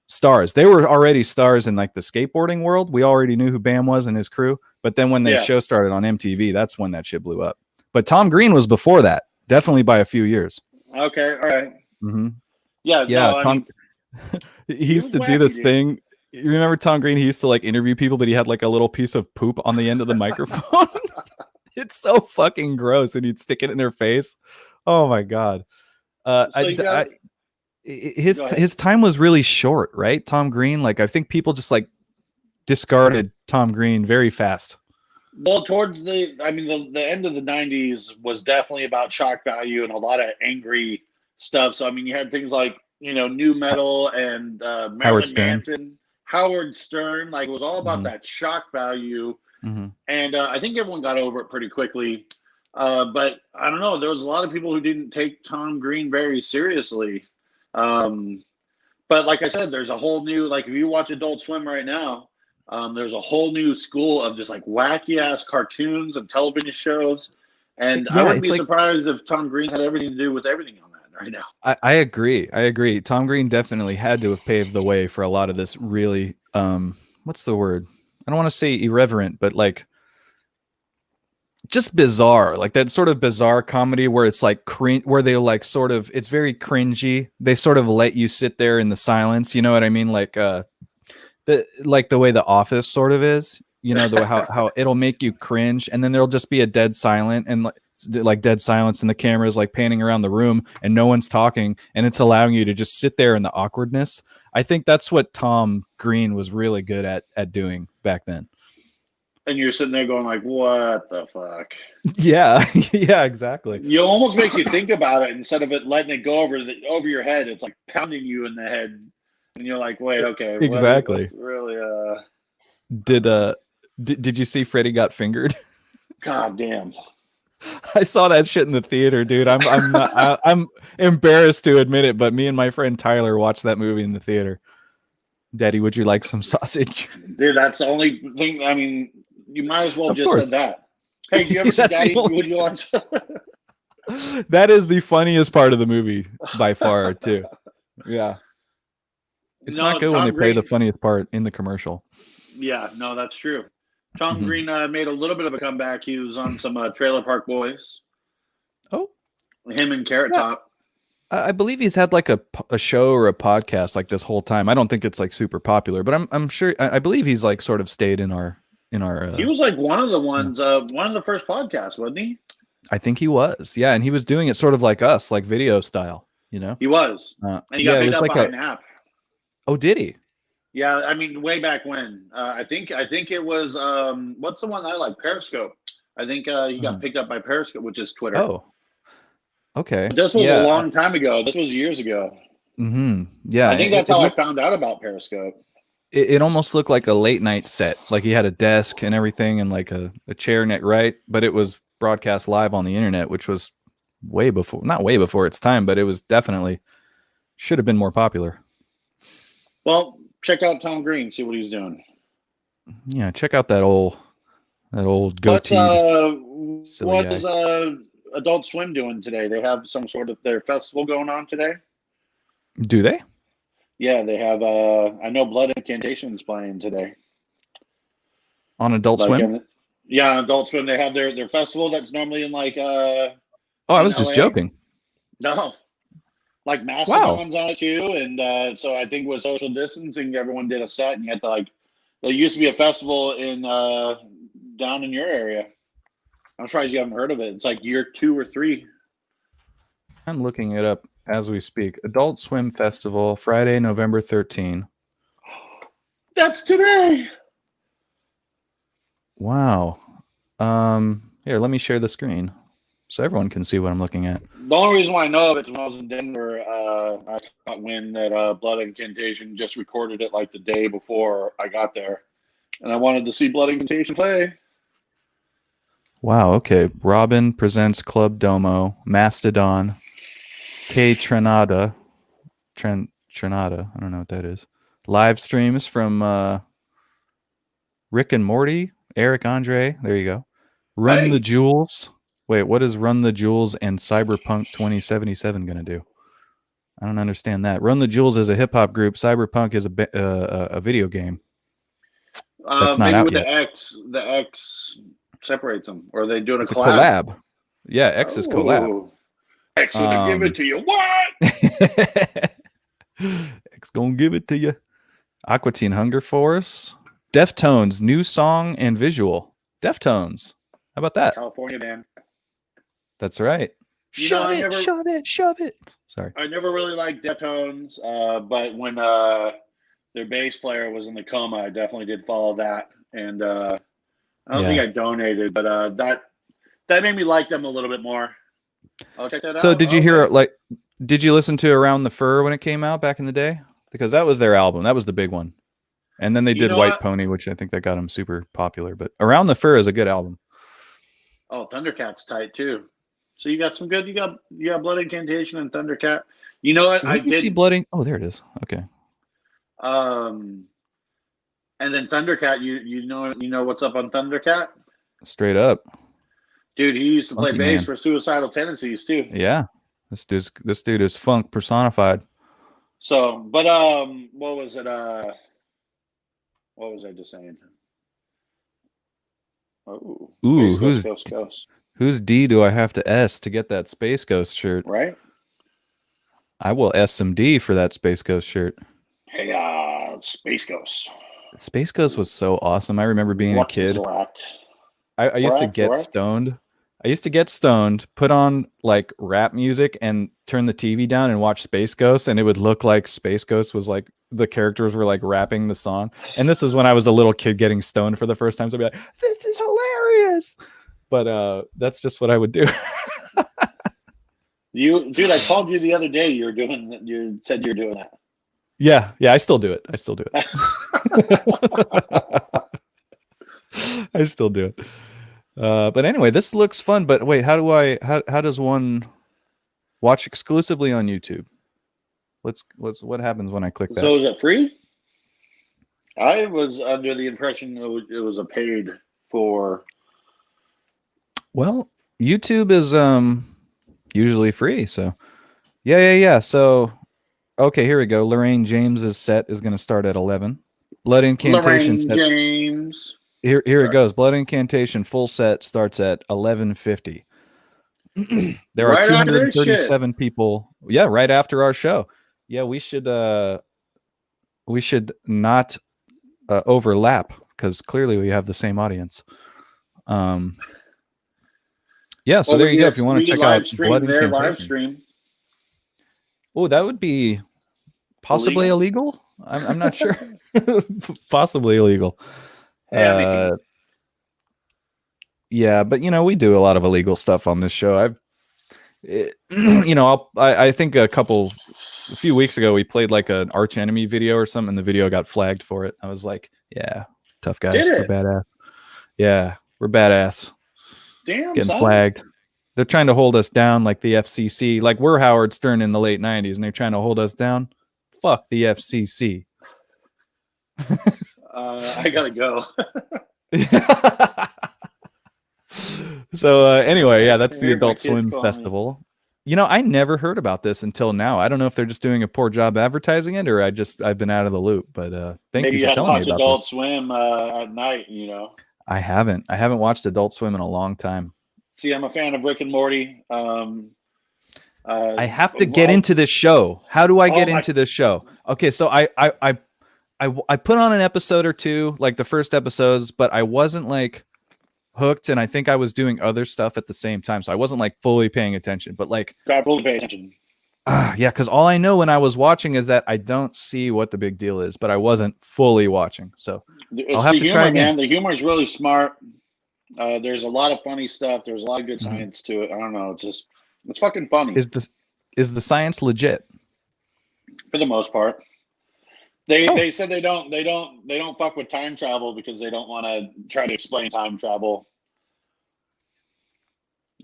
stars. They were already stars in like the skateboarding world. We already knew who Bam was and his crew, but then when the show started on MTV, that's when that shit blew up. But Tom Green was before that, definitely by a few years. Okay, all right. Mm-hmm. Yeah. No, he used to do this thing. You remember Tom Green? He used to like interview people, but he had like a little piece of poop on the end of the microphone. It's so fucking gross, and he'd stick it in their face. Oh my god. His time was really short, right? Tom Green, like I think people just like discarded Tom Green very fast. Well, towards the end of the 90s was definitely about shock value and a lot of angry stuff. So I mean, you had things like nu metal and Marilyn Manson, Howard Stern. Like, it was all about that shock value, and I think everyone got over it pretty quickly. But I don't know. There was a lot of people who didn't take Tom Green very seriously. But like I said, there's a whole new, like, if you watch Adult Swim right now, there's a whole new school of just like wacky ass cartoons and television shows. And I wouldn't be surprised if Tom Green had everything to do with everything on that right now. I agree. Tom Green definitely had to have paved the way for a lot of this really, what's the word? I don't want to say irreverent, but like just bizarre, like that sort of bizarre comedy where it's like where they like sort of, it's very cringy. They sort of let you sit there in the silence. You know what I mean? Like, the way The Office sort of is, how it'll make you cringe, and then there'll just be a dead silent and like dead silence, and the camera is like panning around the room and no one's talking, and it's allowing you to just sit there in the awkwardness. I think that's what Tom Green was really good at doing back then. And you're sitting there going like, what the fuck? Yeah. Yeah, exactly. You almost makes you think about it instead of it letting it go over your head. It's like pounding you in the head. And you're like, wait, okay. Exactly. What's really, Did you see Freddy Got Fingered? God damn. I saw that shit in the theater, dude. I'm embarrassed to admit it, but me and my friend Tyler watched that movie in the theater. Daddy, would you like some sausage? Dude, that's the only thing. I mean, you might as well just said that. Hey, do you ever see Daddy? Would you like? That is the funniest part of the movie by far, too. Yeah. It's not good when they play the funniest part in the commercial. Yeah, no, that's true. Tom Green made a little bit of a comeback. He was on some Trailer Park Boys. Oh. Him and Carrot Top. I believe he's had like a show or a podcast like this whole time. I don't think it's like super popular, but I'm sure. I believe he's like sort of stayed in our. He was like one of the ones, one of the first podcasts, wasn't he? I think he was. Yeah, and he was doing it sort of like us, like video style. He was. And he got picked up by an app. Oh, did he? Yeah, I mean, way back when. I think it was. What's the one I like? Periscope. I think he got picked up by Periscope, which is Twitter. Oh. Okay. But this was a long time ago. This was years ago. Yeah, I think that's how I found out about Periscope. it almost looked like a late night set. Like he had a desk and everything and like a chair net right, but it was broadcast live on the internet, which was not way before its time, but it was definitely should have been more popular. Well, check out Tom Green, see what he's doing. Yeah, check out that old goatee. What is Adult Swim doing today? They have some sort of their festival going on today. Do they? Yeah, they have. I know Blood Incantation's playing today On Adult Swim. Yeah, on Adult Swim they have their festival that's normally in like. Oh, I was just joking. No, like Mastodon's on it too, and so I think with social distancing, everyone did a set, and you had to like. There used to be a festival in down in your area. I'm surprised you haven't heard of it. It's like year 2 or 3. I'm looking it up as we speak. Adult Swim Festival, Friday, November 13. That's today. Wow. Here, let me share the screen so everyone can see what I'm looking at. The only reason why I know of it is when I was in Denver, I caught wind that Blood Incantation just recorded it like the day before I got there. And I wanted to see Blood Incantation play. Wow, okay. Robin presents Club Domo, Mastodon, K Trinada. Trinada, I don't know what that is. Live streams from Rick and Morty, Eric Andre, there you go. Run the Jewels. Wait, what is Run the Jewels and Cyberpunk 2077 going to do? I don't understand that. Run the Jewels is a hip hop group. Cyberpunk is a video game. That's not out yet. The X separates them, or are they doing a collab? Yeah, X is collab. X gonna give it to you. What? X gonna give it to you. Aqua Teen Hunger Force. Deftones, new song and visual. Deftones. How about that? California band. That's right. Shove it. Sorry. I never really liked Deftones, but when their bass player was in the coma, I definitely did follow that. And I don't think I donated, but that made me like them a little bit more. I'll check that out. So did you hear did you listen to Around the Fur when it came out back in the day? Because that was their album. That was the big one. And then they did White Pony, which I think that got them super popular. But Around the Fur is a good album. Oh, Thundercat's tight too. So you got some good. You got Blood Incantation and Thundercat. You know what? I did see Blood. Oh, there it is. Okay. And then Thundercat. You know what's up on Thundercat? Straight up, dude. He used to play bass for Suicidal Tendencies too. Yeah, this dude is funk personified. So, but what was it? What was I just saying? Oh, ooh, Ghost. Whose D do I have to S to get that Space Ghost shirt? Right. I will S some D for that Space Ghost shirt. Hey, Space Ghost. Space Ghost was so awesome. I remember being a kid. I used to get stoned. I used to get stoned, put on like rap music and turn the TV down and watch Space Ghost, and it would look like Space Ghost was like the characters were like rapping the song. And this is when I was a little kid getting stoned for the first time. So I'd be like, this is hilarious. But that's just what I would do. Dude, I called you the other day. You said you're doing that. Yeah, I still do it. I still do it. I still do it. But anyway, this looks fun. But wait, how does one watch exclusively on YouTube? What happens when I click that? So is it free? I was under the impression it was a paid for. Well, YouTube is usually free, so yeah. So okay, here we go. Lorraine James's set is going to start at 11. Blood Incantation Lorraine James. Here it goes. Blood Incantation full set starts at 11:50. There are 237 people. Yeah, right after our show. Yeah, we should not overlap because clearly we have the same audience. Yeah, so there you go. If you want to check out Blood Incantation. Live stream. Oh, that would be possibly illegal? I'm not sure. Possibly illegal. Yeah, but we do a lot of illegal stuff on this show. I think a couple a few weeks ago we played like an Arch Enemy video or something, and the video got flagged for it. I was like, yeah, tough guys. Did We're it? badass. Yeah, we're badass. Damn, Getting son. flagged. They're trying to hold us down like the FCC. Like we're Howard Stern in the late 90s, and they're trying to hold us down. Fuck the FCC. I gotta go. So anyway, yeah, that's I the heard my Adult kids Swim calling me. Festival. You know, I never heard about this until now. I don't know if they're just doing a poor job advertising it, or I've been out of the loop. But thank Maybe you you for had to telling me watch about Adult this. Swim at night. I haven't watched Adult Swim in a long time. See, I'm a fan of Rick and Morty. I have to get into this show. How do I get into this show? Okay, so I put on an episode or two, like the first episodes, but I wasn't like hooked, and I think I was doing other stuff at the same time, so I wasn't like fully paying attention. But like, Gotta fully pay attention. yeah, because all I know when I was watching is that I don't see what the big deal is, but I wasn't fully watching. So It's have the to humor, try again. man. The humor is really smart. There's a lot of funny stuff. There's a lot of good science to it. I don't know. It's fucking funny. Is the science legit? For the most part. They said they don't fuck with time travel because they don't want to try to explain time travel.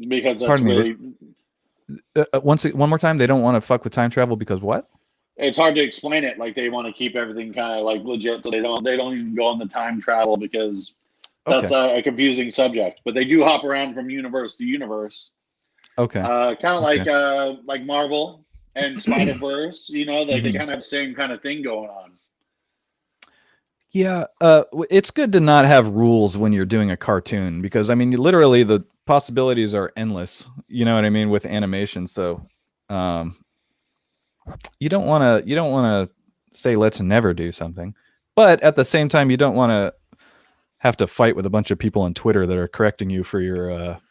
Because that's Pardon me, really one more time. They don't want to fuck with time travel because what? it's hard to explain it. Like they want to keep everything kind of like legit, so they don't even go on the time travel because that's a confusing subject. But they do hop around from universe to universe. Okay. Kind of like Marvel and Spider-Verse. They kind of have the same kind of thing going on. Yeah, it's good to not have rules when you're doing a cartoon because I mean, literally the possibilities are endless. You know what I mean with animation. So, you don't want to say let's never do something, but at the same time, you don't want to have to fight with a bunch of people on Twitter that are correcting you for your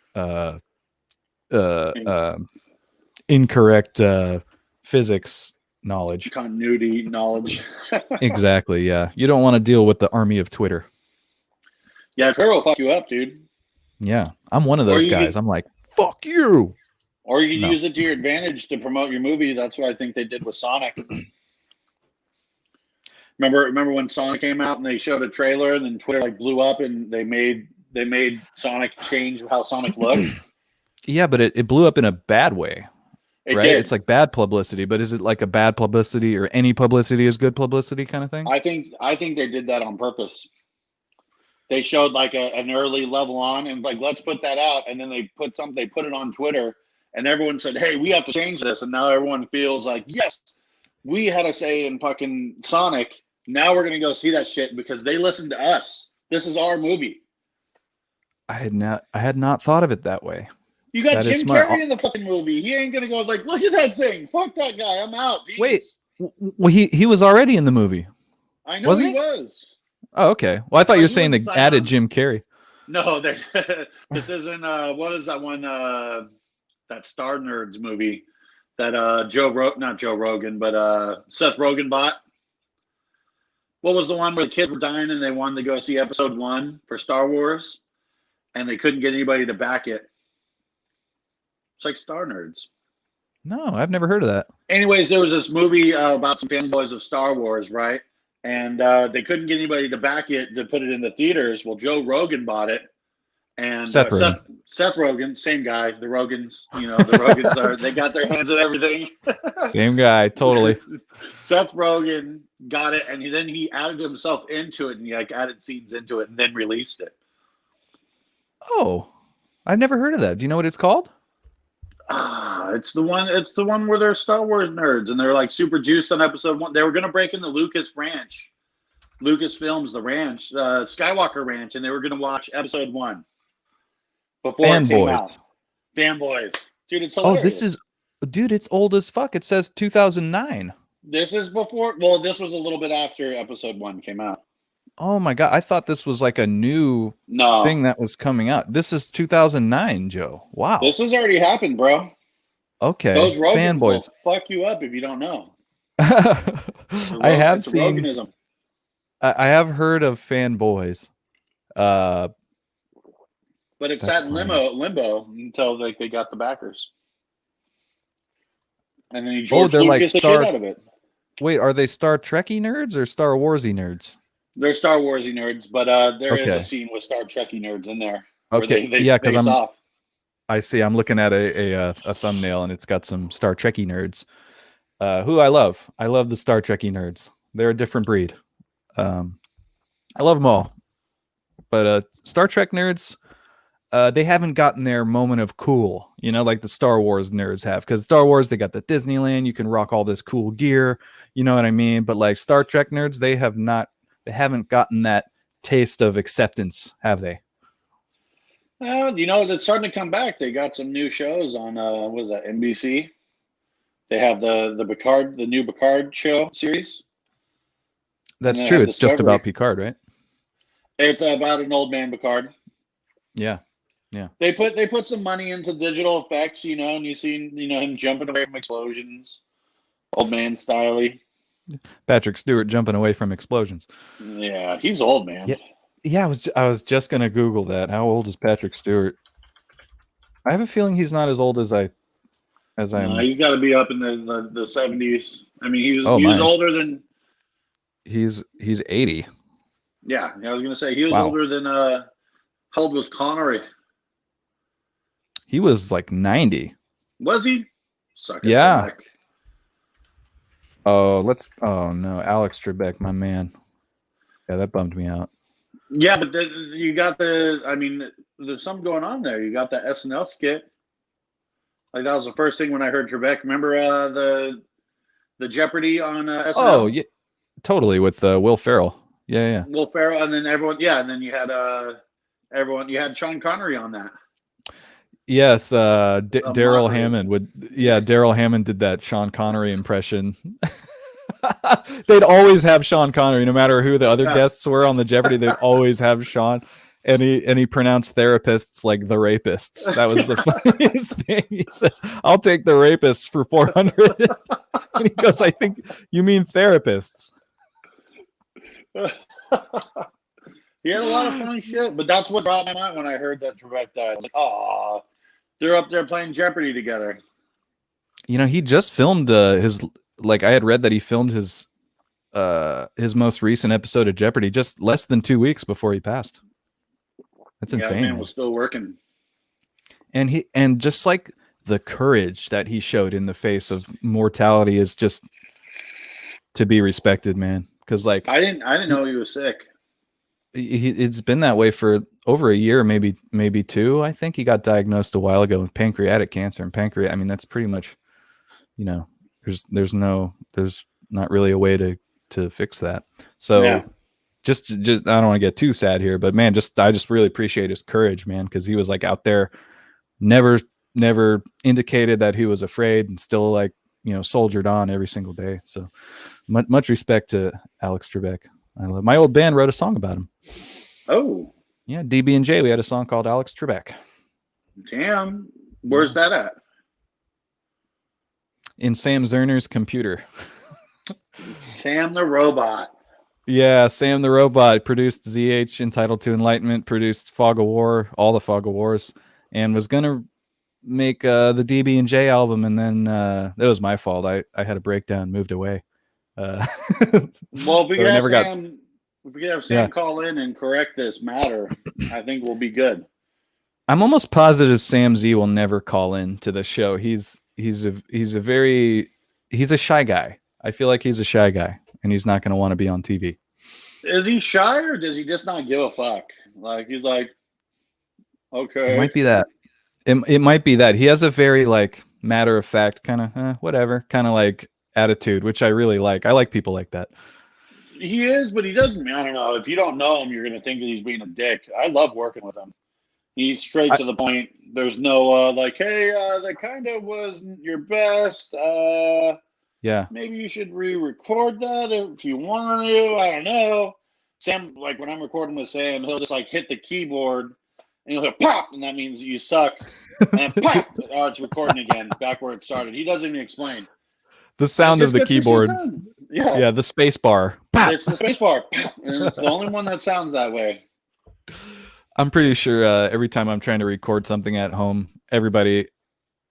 incorrect physics knowledge, continuity knowledge. Exactly. Yeah, you don't want to deal with the army of Twitter. Yeah, Twitter will fuck you up, dude. Yeah, I'm one of those guys. I'm like, fuck you. Or you can use it to your advantage to promote your movie. That's what I think they did with Sonic. Remember when Sonic came out and they showed a trailer and then Twitter like blew up and they made Sonic change how Sonic looked. Yeah, but it blew up in a bad way. It right? did. It's like bad publicity, but is it like a bad publicity or any publicity is good publicity kind of thing? I think they did that on purpose. They showed like an early level on and like, let's put that out. And then they put it on Twitter and everyone said, hey, we have to change this. And now everyone feels like, yes, we had a say in fucking Sonic. Now we're going to go see that shit because they listened to us. This is our movie. I had not thought of it that way. You got Jim Carrey in the fucking movie. He ain't gonna go like, look at that thing. Fuck that guy. I'm out. Peace. Wait, well, he was already in the movie. I know he was. Oh, okay. Well, I thought you were saying they added Jim Carrey. No, this isn't. What is that one? That Star Nerds movie that not Joe Rogan, but Seth Rogen bought. What was the one where the kids were dying and they wanted to go see Episode 1 for Star Wars, and they couldn't get anybody to back it? It's like Star Nerds. No, I've never heard of that. Anyways, there was this movie about some fanboys of Star Wars, right? And they couldn't get anybody to back it to put it in the theaters. Well, Joe Rogan bought it, and Seth Rogen, same guy. The Rogans, the Rogans they got their hands in everything. Same guy, totally. Seth Rogen got it, and then he added himself into it, and he like added scenes into it, and then released it. Oh, I've never heard of that. Do you know what it's called? It's the one where they're Star Wars nerds and they're like super juiced on Episode 1. They were gonna break into Lucasfilms, the ranch, Skywalker Ranch, and they were gonna watch Episode 1 before it came out. Fanboys, dude, it's hilarious. Dude, it's old as fuck. It says 2009. This is before. Well, this was a little bit after Episode 1 came out. Oh my god, I thought this was like a new thing that was coming out. This is 2009, Joe. Wow. This has already happened, bro. Okay. Those Rogans will fanboys fuck you up if you don't know. I have seen Roganism. I have heard of fanboys. But it's at limbo until they got the backers. And then he Oh, George they're like Lucas the shit out of it. Wait, are they Star Trekky nerds or Star Warsy nerds? They're Star Warsy nerds, but there is a Okay. scene with Star Trekky nerds in there where Okay. they Yeah, because face off. I see. I'm looking at a thumbnail and it's got some Star Trekky nerds, who I love. I love the Star Trekky nerds. They're a different breed. I love them all, but Star Trek nerds, they haven't gotten their moment of cool, like the Star Wars nerds have. Because Star Wars, they got the Disneyland, you can rock all this cool gear, you know what I mean? But like Star Trek nerds, they haven't gotten that taste of acceptance, have they? Well, that's starting to come back. They got some new shows on what is that, NBC? They have the Picard, the new Picard show series. That's true. It's just about Picard, right? It's about an old man Picard. Yeah. They put some money into digital effects, and you see, him jumping away from explosions, old man styley. Patrick Stewart jumping away from explosions. Yeah, he's old, man. Yeah. I was just gonna Google that. How old is Patrick Stewart? I have a feeling he's not as old as I'm. No, he's got to be up in the 70s. I mean, he was older than. He's 80. Yeah, I was gonna say he was older than. How old was Connery? He was like 90. Was he? Suck it. Yeah. Oh no, Alex Trebek, my man. Yeah, that bummed me out. Yeah, but you got there's something going on there. You got the SNL skit. Like that was the first thing when I heard Trebek. Remember the Jeopardy on SNL? Oh yeah, totally with Will Ferrell. Yeah. Will Ferrell, and then everyone. Yeah, and then you had everyone. You had Sean Connery on that. Yes, Daryl Hammond would. Yeah, Daryl Hammond did that Sean Connery impression. They'd always have Sean Connery, no matter who the other guests were on the Jeopardy. They'd always have Sean, and he pronounced therapists like the rapists. That was the funniest thing. He says, "I'll take the rapists for 400," and he goes, "I think you mean therapists." He had a lot of funny shit, but that's what brought my mind when I heard that Trebek died. Like, oh, they're up there playing Jeopardy together. He just filmed his. Like I had read that he filmed his most recent episode of Jeopardy just less than 2 weeks before he passed. That's insane. Man was still working, and just like the courage that he showed in the face of mortality is just to be respected, man. Because like I didn't know he was sick. It's been that way for over a year, maybe two. I think he got diagnosed a while ago with pancreatic cancer, and I mean, that's pretty much, there's not really a way to fix that. So just I don't want to get too sad here, but man, I just really appreciate his courage, man. Cause he was like out there, never indicated that he was afraid, and still like, soldiered on every single day. So much respect to Alex Trebek. I love my old band wrote a song about him. Oh, yeah, DB and J. We had a song called Alex Trebek. Damn, where's that at? In Sam Zerner's computer. Sam the Robot. Yeah, Sam the Robot produced ZH, Entitled to Enlightenment, produced Fog of War, all the Fog of Wars, and was gonna make the DB and J album, and then that was my fault. I had a breakdown, moved away. Well, if we could have Sam call in and correct this matter, I think we'll be good. I'm almost positive Sam Z will never call in to the show. He's a shy guy. I feel like he's a shy guy, and he's not going to want to be on TV. Is he shy, or does he just not give a fuck? Like he's like, okay, it might be that. It might be that he has a very like matter of fact kind of whatever kind of like attitude, which I really like. I like people like that. He is, but he doesn't. I don't know. If you don't know him, you're going to think that he's being a dick. I love working with him. He's straight to the point. There's no like, hey, that kind of wasn't your best. Yeah. Maybe you should re-record that if you want to. I don't know. Sam, like when I'm recording with Sam, he'll just like hit the keyboard and he'll hear pop, and that means you suck. And pop, oh, it's recording again, back where it started. He doesn't even explain. The sound of the keyboard. Yeah, the space bar. It's the space bar. And it's the only one that sounds that way. I'm pretty sure every time I'm trying to record something at home, everybody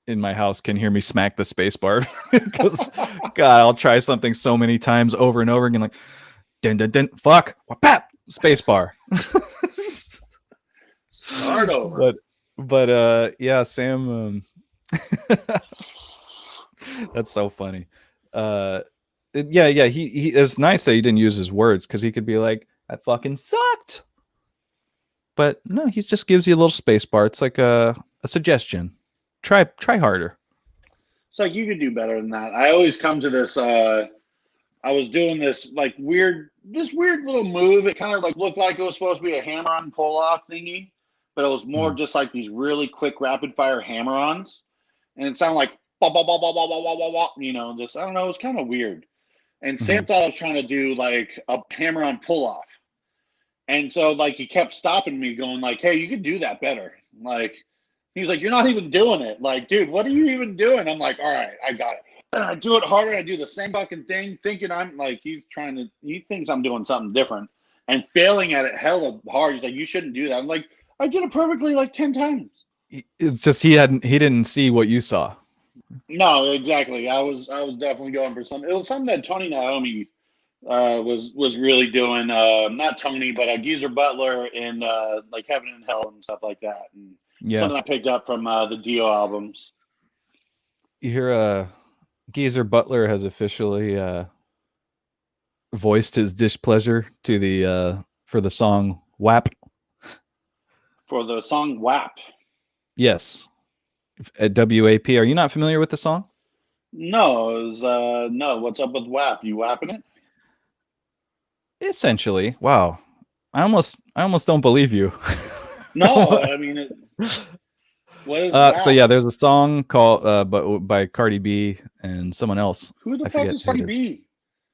in my house can hear me smack the space bar because God, I'll try something so many times over and over again, like din din din, fuck, whap, space bar. Start over. But yeah, Sam. That's so funny. Yeah. He. It's nice that he didn't use his words because he could be like, "That fucking sucked." But no, he just gives you a little space bar. It's like a suggestion. Try harder. It's like you could do better than that. I always come to this. I was doing this like weird little move. It kind of like looked like it was supposed to be a hammer-on pull-off thingy, but it was more just like these really quick rapid-fire hammer-ons, and it sounded like you know, just I don't know. It was kind of weird. And Sam thought I was trying to do like a hammer-on pull-off, and so like he kept stopping me, going like, "Hey, you could do that better." Like he's like, "You're not even doing it." Like, dude, what are you even doing? I'm like, "All right, I got it." And I do it harder. I do the same fucking thing, thinking I'm like, he thinks I'm doing something different and failing at it hella hard. He's like, "You shouldn't do that." I'm like, "I did it perfectly like 10 times." It's just he didn't see what you saw. No, exactly. I was definitely going for something. It was something that Tony Naomi was really doing. Not Tony, but Geezer Butler in like Heaven and Hell and stuff like that. And something I picked up from the Dio albums. You hear Geezer Butler has officially voiced his displeasure to the for the song WAP. For the song WAP. Yes. At WAP. Are you not familiar with the song? No, it was no. What's up with WAP? You WAPing it? Essentially. Wow. I almost don't believe you. No, I mean what is so yeah, there's a song called by Cardi B and someone else. Who the fuck is Cardi B?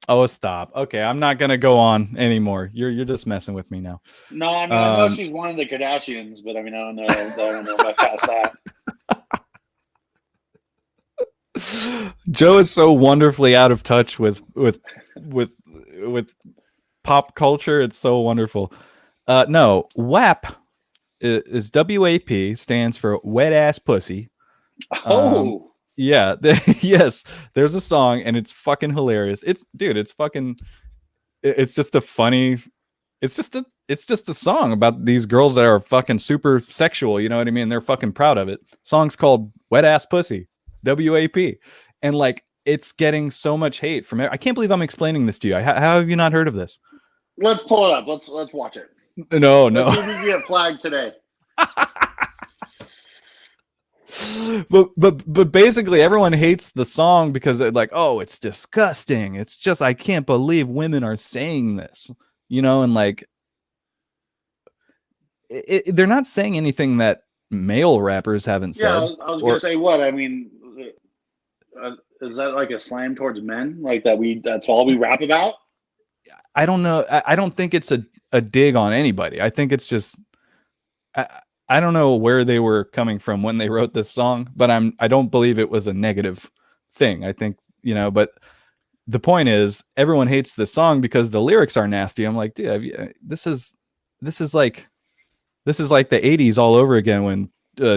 Oh, stop. Okay, I'm not gonna go on anymore. You're just messing with me now. No, I mean I know she's one of the Kardashians, but I mean I don't know much past that. Joe is so wonderfully out of touch with pop culture. It's so wonderful. No, WAP is WAP, stands for wet ass pussy. Oh. Yeah, yes. There's a song and it's fucking hilarious. It's just a funny. It's just a song about these girls that are fucking super sexual. You know what I mean? They're fucking proud of it. Song's called Wet Ass Pussy. WAP, and like it's getting so much hate from it. I can't believe I'm explaining this to you. How have you not heard of this? Let's pull it up. Let's watch it. No. Let's see if we can get flagged today. But basically everyone hates the song because they're like, oh, it's disgusting. It's just I can't believe women are saying this, you know, and like they're not saying anything that male rappers haven't said. Yeah, I was gonna say what I mean. Is that like a slam towards men? Like that's all we rap about? I don't know. I don't think it's a dig on anybody. I think it's just I don't know where they were coming from when they wrote this song, but I don't believe it was a negative thing. I think, you know, but the point is everyone hates this song because the lyrics are nasty. I'm like, dude, this is like the 80s all over again when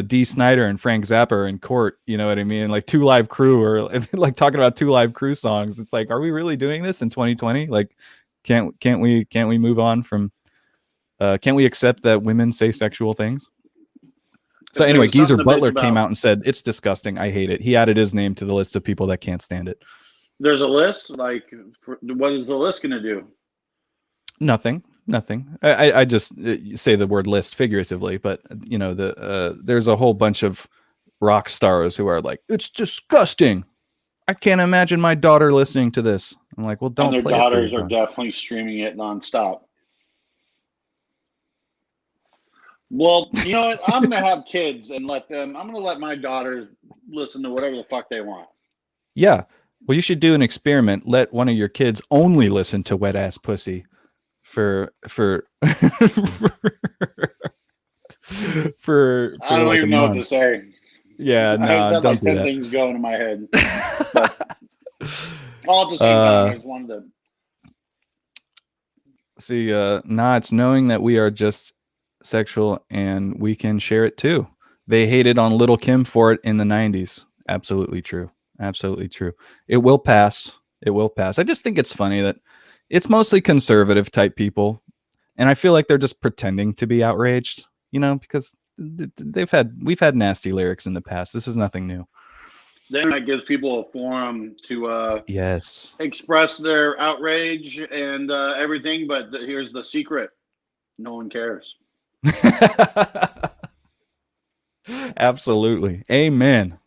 D. Snyder and Frank Zappa are in court, you know what I mean? Like 2 Live Crew or like talking about 2 Live Crew songs. It's like, are we really doing this in 2020? Like, can't we move on from? Can't we accept that women say sexual things? So anyway, Geezer Butler came out and said it's disgusting. I hate it. He added his name to the list of people that can't stand it. There's a list. Like, what is the list going to do? Nothing. I just say the word list figuratively, but you know, there's a whole bunch of rock stars who are like, it's disgusting. I can't imagine my daughter listening to this. I'm like, well, don't. And their daughters are definitely streaming it nonstop. Well, you know what? I'm gonna have kids and I'm gonna let my daughters listen to whatever the fuck they want. Yeah. Well, you should do an experiment. Let one of your kids only listen to Wet Ass Pussy. For I don't like even know what to say. Yeah, no, I had don't like do 10 that. things going in my head. But all at the same time, I just wanted to see. It's knowing that we are just sexual and we can share it too. They hated on Little Kim for it in the 90s. Absolutely true. Absolutely true. It will pass. It will pass. I just think it's funny that it's mostly conservative type people, and I feel like they're just pretending to be outraged, because we've had nasty lyrics in the past. This is nothing new. The internet gives people a forum to Yes. express their outrage and everything, but here's the secret: no one cares. Absolutely. Amen.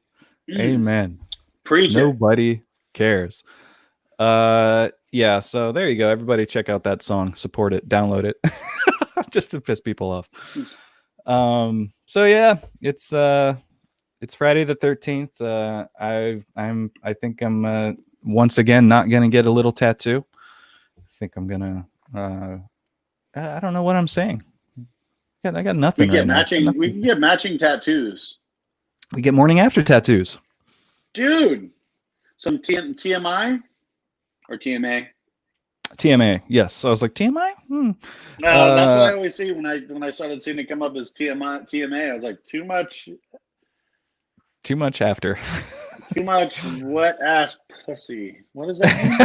Amen. Preach it. Nobody cares. Yeah, so there you go. Everybody check out that song, support it, download it. Just to piss people off. So yeah, it's Friday the 13th. I think I'm once again not gonna get a little tattoo. I think I'm gonna I don't know what I'm saying. I got nothing right now. We can get matching tattoos. We get morning after tattoos. Dude, some TMI or TMA? TMA, yes. I was like, TMI? That's what I always see when I started seeing it come up as TMA. I was like, too much after. Too much wet ass pussy. What does that mean?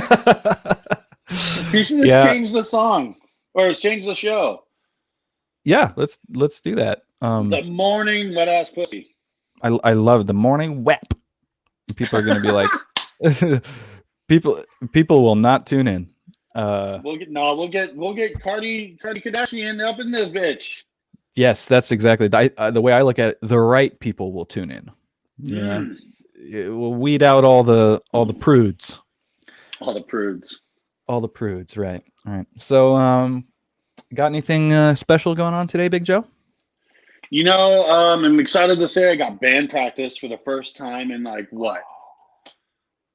You should just change the song or change the show. Yeah, let's do that. The morning wet ass pussy. I love the morning wep. People are going to be like, people will not tune in. We'll get Cardi Kardashian up in this bitch. Yes, that's exactly the way I look at it. The right people will tune in. Yeah, it will weed out all the prudes. All the prudes, right? All right. So, got anything special going on today, Big Joe? I'm excited to say I got band practice for the first time in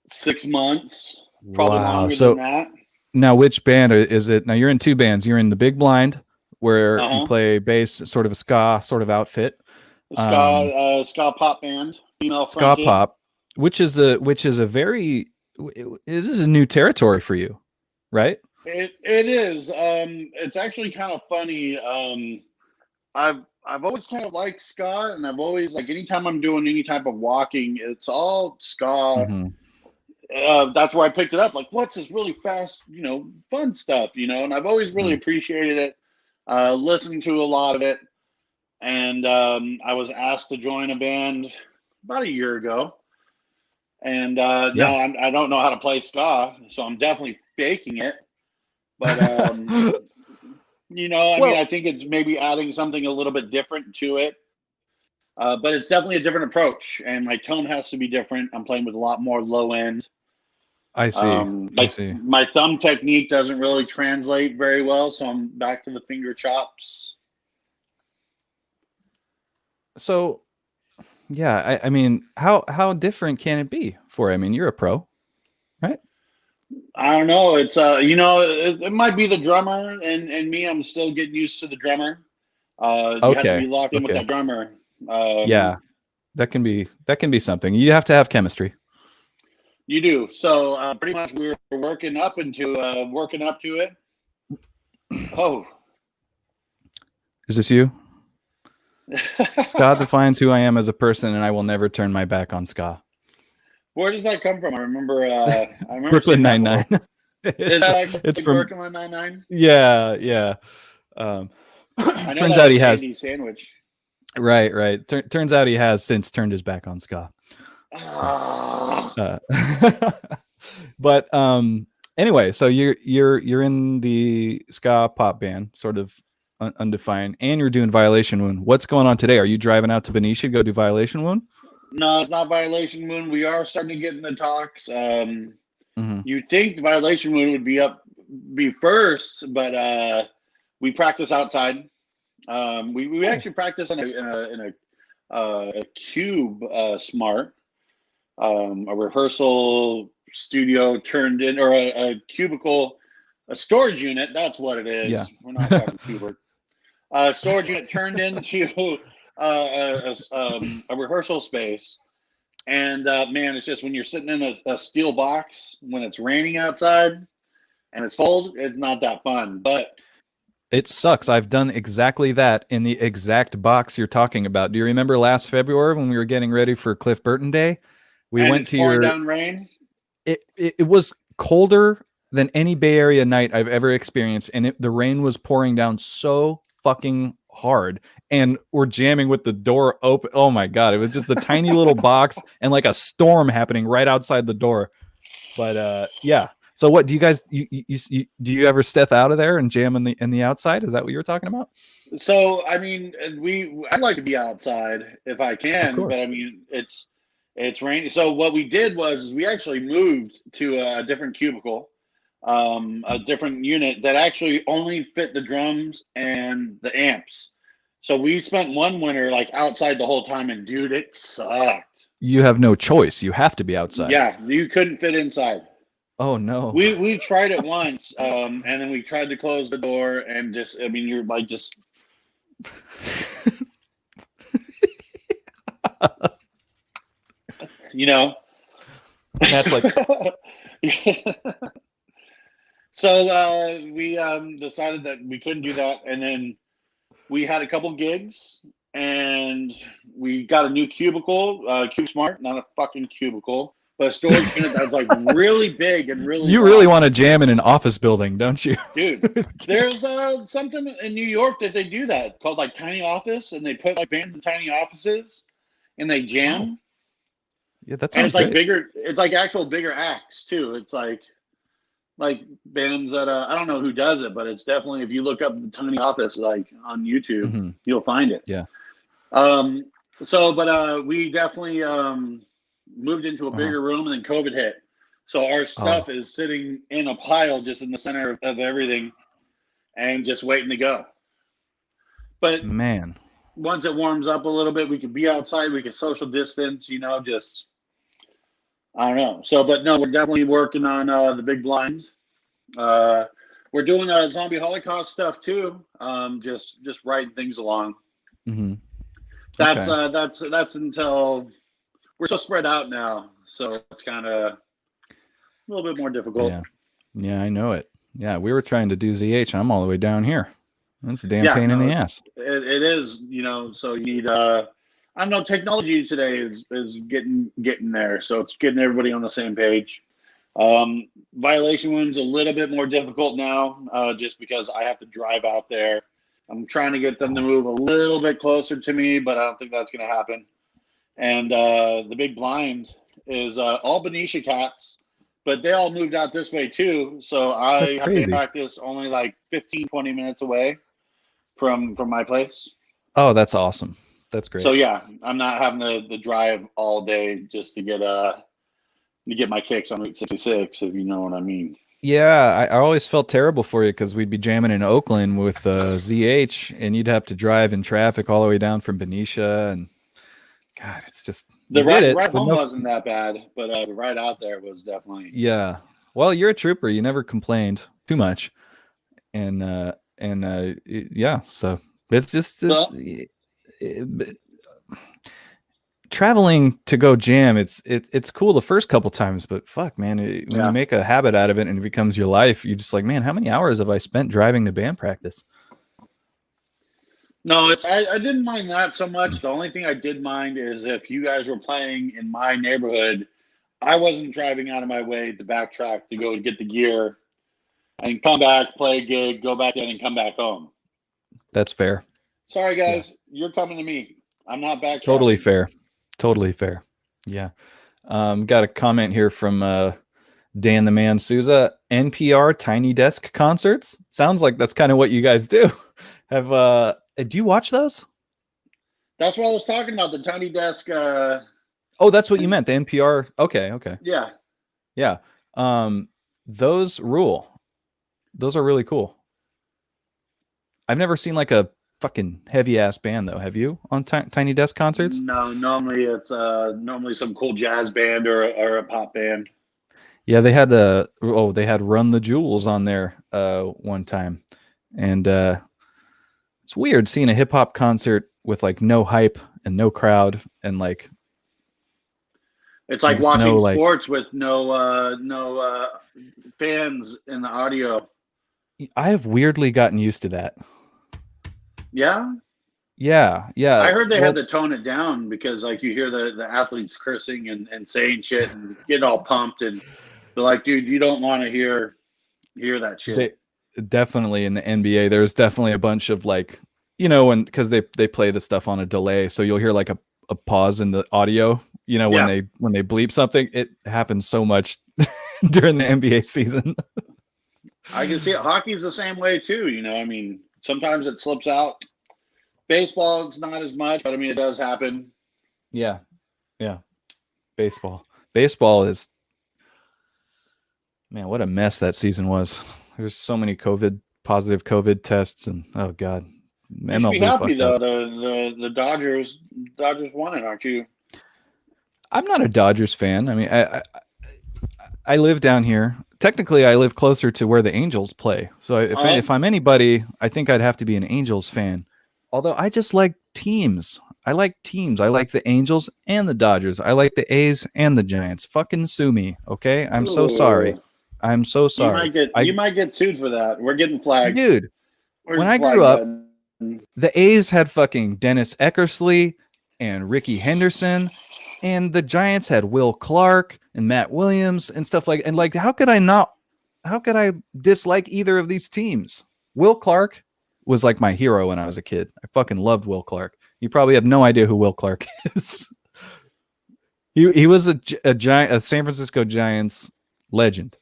6 months, probably longer than that. Now, which band is it? Now, you're in two bands. You're in the Big Blind, where you play bass, sort of a ska sort of outfit. Ska pop band, female ska fronted. pop, which is a very this is a new territory for you, right? It is. It's actually kind of funny. I've always kind of liked ska, and I've always anytime I'm doing any type of walking, it's all ska. Mm-hmm. That's where I picked it up. Like, what's this really fast, fun stuff, and I've always really appreciated it. Listened to a lot of it, and I was asked to join a band about a year ago, and now I don't know how to play ska, so I'm definitely faking it. But I think it's maybe adding something a little bit different to it. But it's definitely a different approach, and my tone has to be different. I'm playing with a lot more low end. I see. I see. My thumb technique doesn't really translate very well, so I'm back to the finger chops. So, yeah, I mean, how different can it be for? I mean, you're a pro, right? I don't know. It's it might be the drummer and me. I'm still getting used to the drummer. You have to be locked in with that drummer. Yeah, that can be something. You have to have chemistry. You do. So pretty much we're working up to it. Oh, is this you? Ska defines who I am as a person, and I will never turn my back on ska. Where does that come from? I remember Brooklyn Nine-Nine. Is that actually it's from Brooklyn Nine-Nine? Yeah. I know turns out he has sandwich. Right. Turns out he has since turned his back on ska. But anyway, so you're in the ska pop band, sort of undefined, and you're doing Violation Wound. What's going on today? Are you driving out to Benicia to go do Violation Wound? No, it's not Violation Wound. We are starting to get into talks. You'd think the Violation Wound would be first, but we practice outside. We actually practice in a cube smart, a rehearsal studio turned in, or a cubicle, a storage unit. That's what it is. Yeah. We're not talking cubicle. Storage unit turned into a rehearsal space, and man, it's just when you're sitting in a steel box when it's raining outside and it's cold, it's not that fun. But It sucks. I've done exactly that in the exact box you're talking about. Do you remember last February when we were getting ready for Cliff Burton Day? We And went it's to pouring your. down rain. It was colder than any Bay Area night I've ever experienced, and the rain was pouring down so fucking hard, and we're jamming with the door open. Oh my god, it was just the tiny little box and like a storm happening right outside the door. But yeah. So what do you guys do you ever step out of there and jam in the outside? Is that what you were talking about? So I mean, I'd like to be outside if I Of can, but course. I mean it's rainy. So what we did was we actually moved to a different cubicle, a different unit that actually only fit the drums and the amps. So we spent one winter like outside the whole time, and dude, it sucked. You have no choice. You have to be outside. Yeah, you couldn't fit inside. Oh no. We tried it once, and then we tried to close the door, and just I mean, you're like just you know. That's like So we decided that we couldn't do that, and then we had a couple gigs, and we got a new cubicle, Cube Smart, not a fucking cubicle, but a storage unit that was like really big and really. you really want to jam in an office building, don't you? Dude, there's something in New York that they do that called like tiny office, and they put like bands in tiny offices, and they jam. Wow. Yeah, that And sounds it's like great. bigger. It's like actual bigger acts too. It's like bands that I don't know who does it, but it's definitely if you look up the tiny office like on YouTube, Mm-hmm. you'll find it. Yeah. But we definitely moved into a Uh-huh. bigger room, and then COVID hit. So our stuff is sitting in a pile just in the center of everything and just waiting to go. But Man. once it warms up a little bit, we could be outside, we could social distance, just I don't know. So, but no, we're definitely working on the big blind. We're doing zombie Holocaust stuff too. Just writing things along. Mm-hmm. That's Okay. that's until we're so spread out now, so it's kind of a little bit more difficult. Yeah, I know it. Yeah, we were trying to do ZH. I'm all the way down here. That's a damn Yeah, pain in no, the ass. it is. So you need. I don't know. Technology today is getting there, so it's getting everybody on the same page. Violation one's a little bit more difficult now, just because I have to drive out there. I'm trying to get them to move a little bit closer to me, but I don't think that's going to happen. And the big blind is all Benicia cats, but they all moved out this way too. So I That's have band crazy. practice only like 15, 20 minutes away from my place. Oh, that's awesome. That's great. So yeah, I'm not having the drive all day just to get my kicks on Route 66, if you know what I mean. Yeah, I always felt terrible for you because we'd be jamming in Oakland with ZH, and you'd have to drive in traffic all the way down from Benicia, and God, it's just The you did it. ride But home no, wasn't that bad, but the ride out there was definitely. yeah. Well, you're a trooper. You never complained too much, and yeah. So it's just Well, traveling to go jam. It's cool the first couple times, but fuck, man, when yeah. you make a habit out of it and it becomes your life, you just like, man, how many hours have I spent driving to band practice? No, I didn't mind that so much. The only thing I did mind is if you guys were playing in my neighborhood, I wasn't driving out of my way to backtrack to go get the gear and come back, play a gig, go back in, and come back home. That's fair. Sorry, guys, you're coming to me. I'm not backtracking. Totally fair. Totally fair. Yeah. Got a comment here from Dan the Man Souza. NPR Tiny Desk concerts. Sounds like that's kind of what you guys do. Have do you watch those? That's what I was talking about. The Tiny Desk. Oh, that's what you meant. The NPR. Okay. Yeah. Yeah. Those rule. Those are really cool. I've never seen like a fucking heavy ass band though. Have you on Tiny Desk concerts? No, normally it's normally some cool jazz band or a pop band. Yeah, they had they had Run the Jewels on there one time, and it's weird seeing a hip hop concert with like no hype and no crowd and like It's like just watching no, like- sports with no fans in the audio. I have weirdly gotten used to that. Yeah, Yeah, I yeah. heard they had Well, to tone it down because like you hear the athletes cursing and saying shit and getting all pumped, and they're like, dude, you don't want to hear that shit. they definitely in the NBA, there's definitely a bunch of like, when because they play the stuff on a delay, so you'll hear like a pause in the audio. When Yeah, they bleep something, it happens so much during the NBA season. I can see it. Hockey's the same way too. I mean, sometimes it slips out. Baseball, it's not as much, but I mean, it does happen. Yeah, yeah. Baseball is, man, what a mess that season was. There's so many positive COVID tests, and oh god, You should be MLB happy fucked up. though. The Dodgers won it, aren't you? I'm not a Dodgers fan. I mean, I live down here. Technically, I live closer to where the Angels play. So if I'm anybody, I think I'd have to be an Angels fan. Although I just like teams. I like teams. I like the Angels and the Dodgers. I like the A's and the Giants. Fucking sue me, okay? I'm so sorry. Ooh, I'm so you sorry. might get I you might get sued for that. We're getting flagged. Dude, We're when getting I grew flagged, up, bud. the A's had fucking Dennis Eckersley and Ricky Henderson, and the Giants had Will Clark and Matt Williams and stuff and like how could I dislike either of these teams? Will Clark was like my hero when I was a kid. I fucking loved Will Clark. You probably have no idea who Will Clark is. He was a San Francisco Giants legend.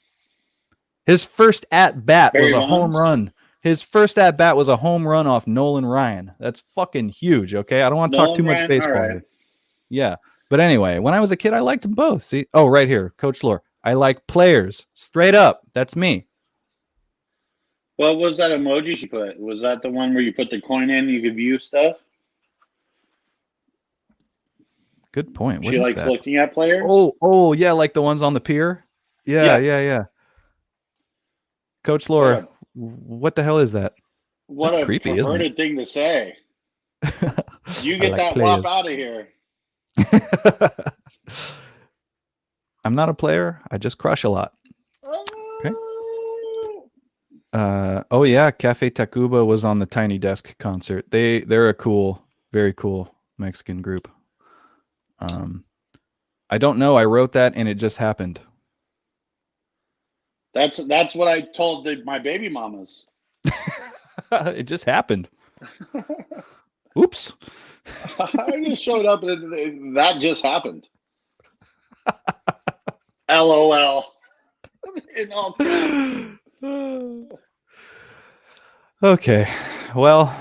His first at bat was Barry a home Bonds. run. His first at bat was a home run off Nolan Ryan. That's fucking huge. Okay, I don't want to talk too Nolan much Ryan. All baseball right. here. Yeah, but anyway, when I was a kid, I liked them both. See, oh, right here, Coach Lore. I like players. Straight up, that's me. What was that emoji she put? Was that the one where you put the coin in, you could view stuff? Good point. What She is likes that? looking at players. Oh, yeah, like the ones on the pier. Yeah, Yeah. yeah. Coach What Lore, a what the hell is that? what That's a creepy, isn't it? perverted thing to say. You I get like that wop players. out of here. I'm not a player. I just crush a lot. Okay. Oh yeah, Cafe Tacuba was on the Tiny Desk concert. They're a cool, very cool Mexican group. I don't know. I wrote that and it just happened. That's what I told my baby mamas. It just happened. Oops. I just showed up and that just happened. LOL. In all caps. Okay. Well,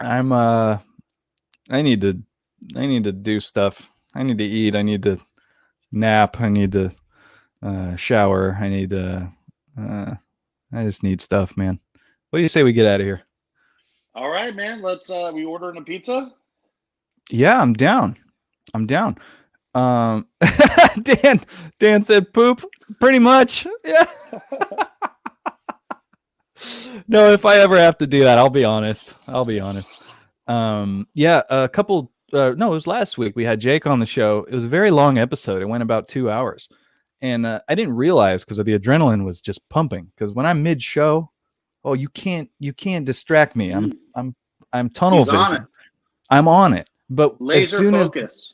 I need to do stuff. I need to eat. I need to nap. I need to shower. I just need stuff, man. What do you say we get out of here? All right, man. Let's we ordering a pizza? Yeah, I'm down. Dan said poop. Pretty much. Yeah. No, if I ever have to do that, I'll be honest. Yeah, a couple no, it was last week. We had Jake on the show. It was a very long episode. It went about 2 hours. And I didn't realize because the adrenaline was just pumping. Because when I'm mid-show, oh, you can't distract me. I'm tunnel He's on vision. it. I'm on it. But Laser as soon focus.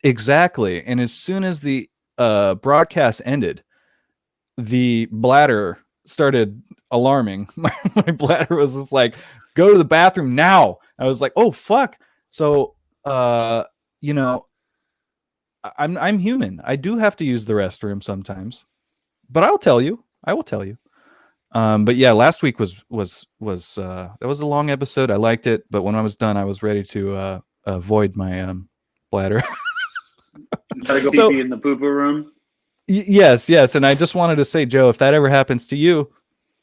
exactly, and as soon as the broadcast ended, the bladder started alarming. My bladder was just like, "Go to the bathroom now." I was like, "Oh fuck!" So, I'm human. I do have to use the restroom sometimes, but I will tell you. But yeah, last week was that was a long episode. I liked it, but when I was done, I was ready to avoid my bladder. Gotta go So- pee in the poo-poo room. Yes, and I just wanted to say, Joe, if that ever happens to you,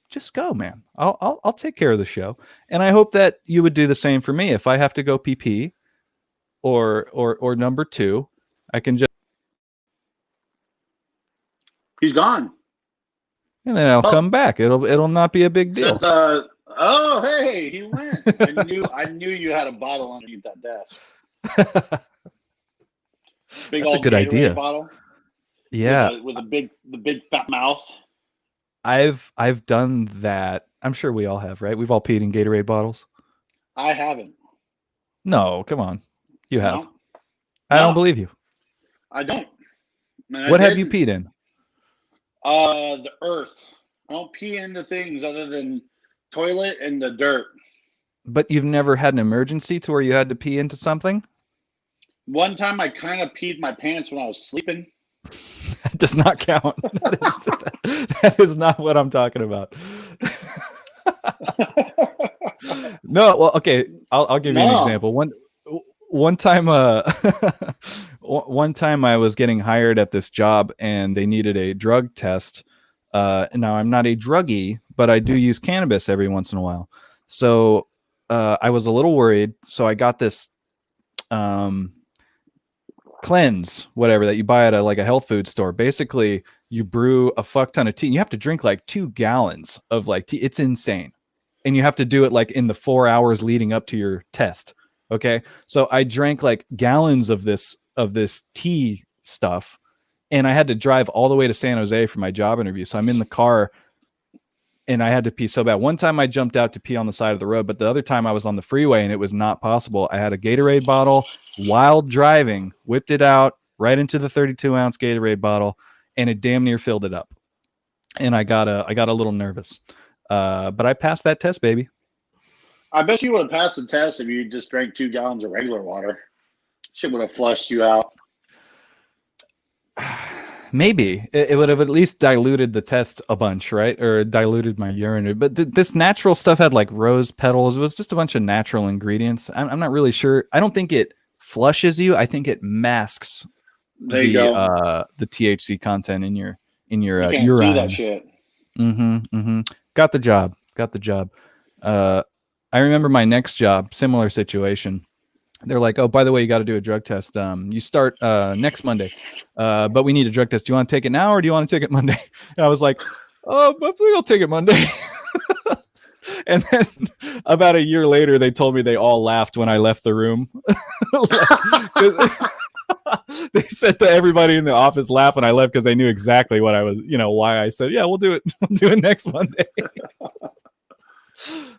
just go, man. I'll take care of the show, and I hope that you would do the same for me. If I have to go pee or number two, I can just He's gone. and then I'll come back. It'll not be a big deal. Since oh hey, he went. I knew you had a bottle underneath that desk. Big That's a old good Gatorade idea. bottle. Yeah, With the big fat mouth. I've done that. I'm sure we all have, right? We've all peed in Gatorade bottles. I haven't. No, come on. You have. No, I don't no, believe you. I don't. And I What have you didn't. peed in? The earth. I don't pee into things other than toilet and the dirt. But you've never had an emergency to where you had to pee into something? One time I kind of peed my pants when I was sleeping. That does not count. That is not what I'm talking about. No, well, okay. I'll give you an No. example. One time, one time I was getting hired at this job, and they needed a drug test. Now I'm not a druggie, but I do use cannabis every once in a while. So I was a little worried. So I got this cleanse, whatever, that you buy at a health food store. Basically, you brew a fuck ton of tea, and you have to drink like 2 gallons of like tea. It's insane. And you have to do it like in the 4 hours leading up to your test. Okay. So I drank like gallons of this tea stuff, and I had to drive all the way to San Jose for my job interview. So I'm in the car and I had to pee so bad. One time I jumped out to pee on the side of the road, but the other time I was on the freeway and it was not possible. I had a Gatorade bottle while driving, whipped it out right into the 32-ounce Gatorade bottle, and it damn near filled it up. And I got a little nervous. But I passed that test, baby. I bet you would have passed the test if you just drank 2 gallons of regular water. Shit would have flushed you out. Maybe it would have at least diluted the test a bunch, right? Or diluted my urine. But this natural stuff had like rose petals. It was just a bunch of natural ingredients. I'm not really sure. I don't think it flushes you. I think it masks There you go. The THC content in your You can't urine. see that shit. Got the job. I remember my next job, similar situation. They're like, oh, by the way, you got to do a drug test. You start next Monday, but we need a drug test. Do you want to take it now or do you want to take it Monday? And I was like, oh, but we'll take it Monday. And then about a year later, they told me they all laughed when I left the room. They said that everybody in the office laughed when I left because they knew exactly what I was, why I said, yeah, we'll do it. We'll do it next Monday. It's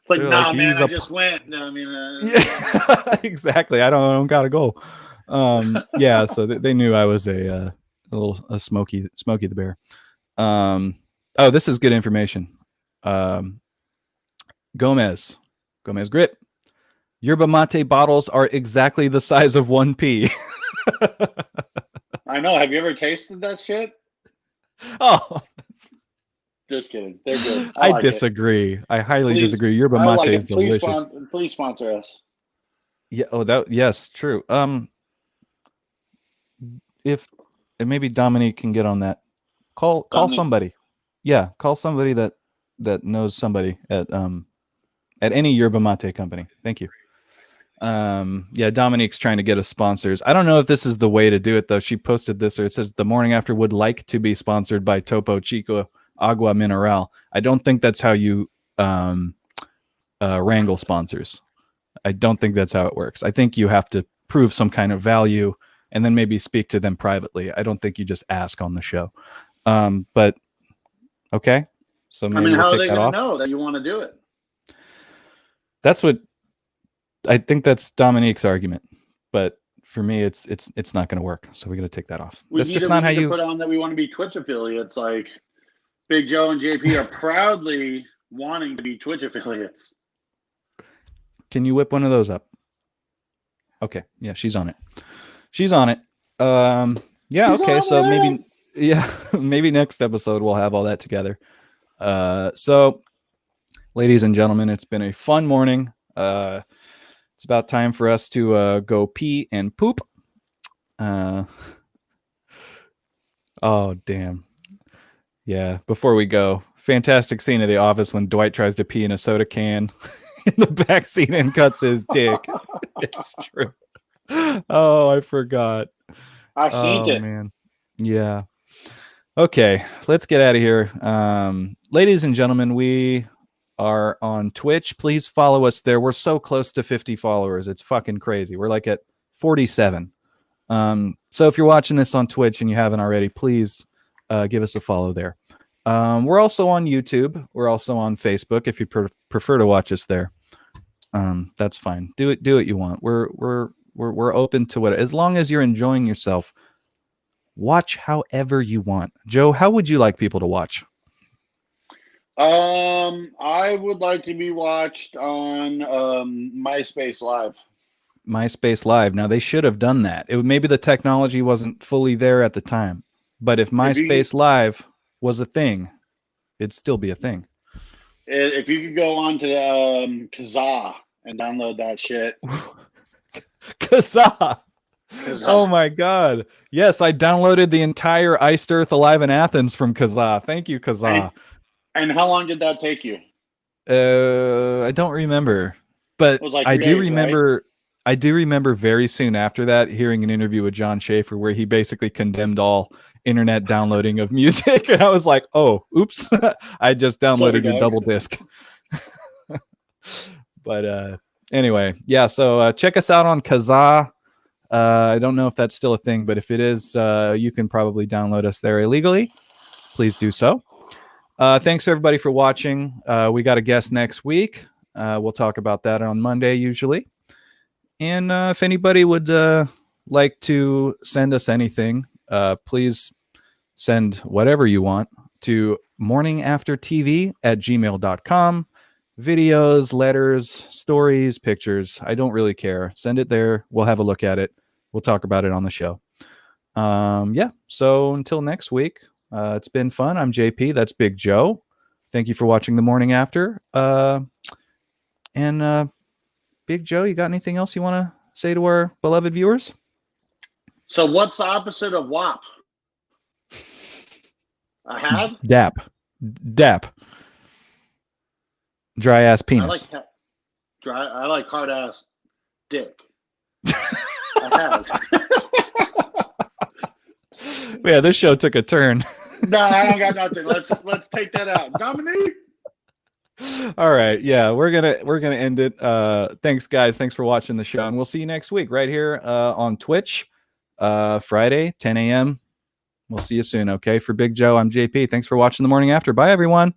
like, nah, like, man, I just went. No, I mean, yeah, exactly. I don't gotta go. Yeah, so they knew I was a Smokey the Bear. Oh, this is good information. Gomez Grit. Yerba mate bottles are exactly the size of 1p. I know. Have you ever tasted that shit? Oh, just kidding. They're good. I disagree. I highly disagree. Yerba mate is delicious. Please sponsor us. Yeah. Oh, yes, true. If maybe Dominique can get on that. Call somebody. Yeah, call somebody that knows somebody at any yerba mate company. Thank you. Yeah, Dominique's trying to get us sponsors. I don't know if this is the way to do it though. She posted this, or it says the morning after would like to be sponsored by Topo Chico Agua Mineral. I don't think that's how you wrangle sponsors. I don't think that's how it works. I think you have to prove some kind of value and then maybe speak to them privately. I don't think you just ask on the show. But okay, so maybe how we'll are they take that going off. to know that you want to do it? That's what I think. That's Dominique's argument, but for me, it's not going to work. So we got to take that off. That's just not how you put on that we want to be Twitch affiliates. Like Big Joe and JP are proudly wanting to be Twitch affiliates. Can you whip one of those up? Okay, yeah, she's on it. Yeah, She's okay, so it. maybe next episode we'll have all that together. So, ladies and gentlemen, it's been a fun morning. It's about time for us to go pee and poop. Oh, damn. Yeah, before we go, fantastic scene of The Office when Dwight tries to pee in a soda can in the backseat and cuts his dick. It's true. Oh, I forgot. I seen it. Man. Yeah. Okay, let's get out of here. Ladies and gentlemen, we are on Twitch. Please follow us there. We're so close to 50 followers. It's fucking crazy. We're like at 47. So if you're watching this on Twitch and you haven't already, please give us a follow there. We're also on YouTube. We're also on Facebook. If you prefer to watch us there, that's fine. Do what you want. We're open to what, as long as you're enjoying yourself. Watch however you want. Joe, how would you like people to watch? I would like to be watched on MySpace Live. MySpace Live. Now they should have done that. Maybe the technology wasn't fully there at the time, but if MySpace Live was a thing, it'd still be a thing. If you could go on to Kazaa and download that shit. Kazaa. Oh my God. Yes, I downloaded the entire Iced Earth Alive in Athens from Kazaa. Thank you, Kazaa. And how long did that take you? I don't remember, but like I do days, remember. Right? I do remember very soon after that hearing an interview with John Schaefer where he basically condemned all internet downloading of music, and I was like, "Oh, oops! I just downloaded your double disc." But anyway, yeah. So check us out on Kazaa. I don't know if that's still a thing, but if it is, you can probably download us there illegally. Please do so. Thanks everybody for watching. We got a guest next week. We'll talk about that on Monday usually. And if anybody would like to send us anything, please send whatever you want to morningaftertv@gmail.com. Videos, letters, stories, pictures. I don't really care. Send it there. We'll have a look at it. We'll talk about it on the show. Yeah. So until next week, it's been fun. I'm JP. That's Big Joe. Thank you for watching The Morning After. And Big Joe, you got anything else you want to say to our beloved viewers? So what's the opposite of WAP? A had? DAP. Dry ass penis. I like hard ass dick. I have. Yeah, this show took a turn. No, I don't got nothing. Let's take that out. Dominique. All right, yeah, we're gonna end it. Thanks guys, thanks for watching the show, and we'll see you next week right here on Twitch, Friday 10 a.m. We'll see you soon. Okay, for Big Joe, I'm JP. Thanks for watching The Morning After. Bye everyone.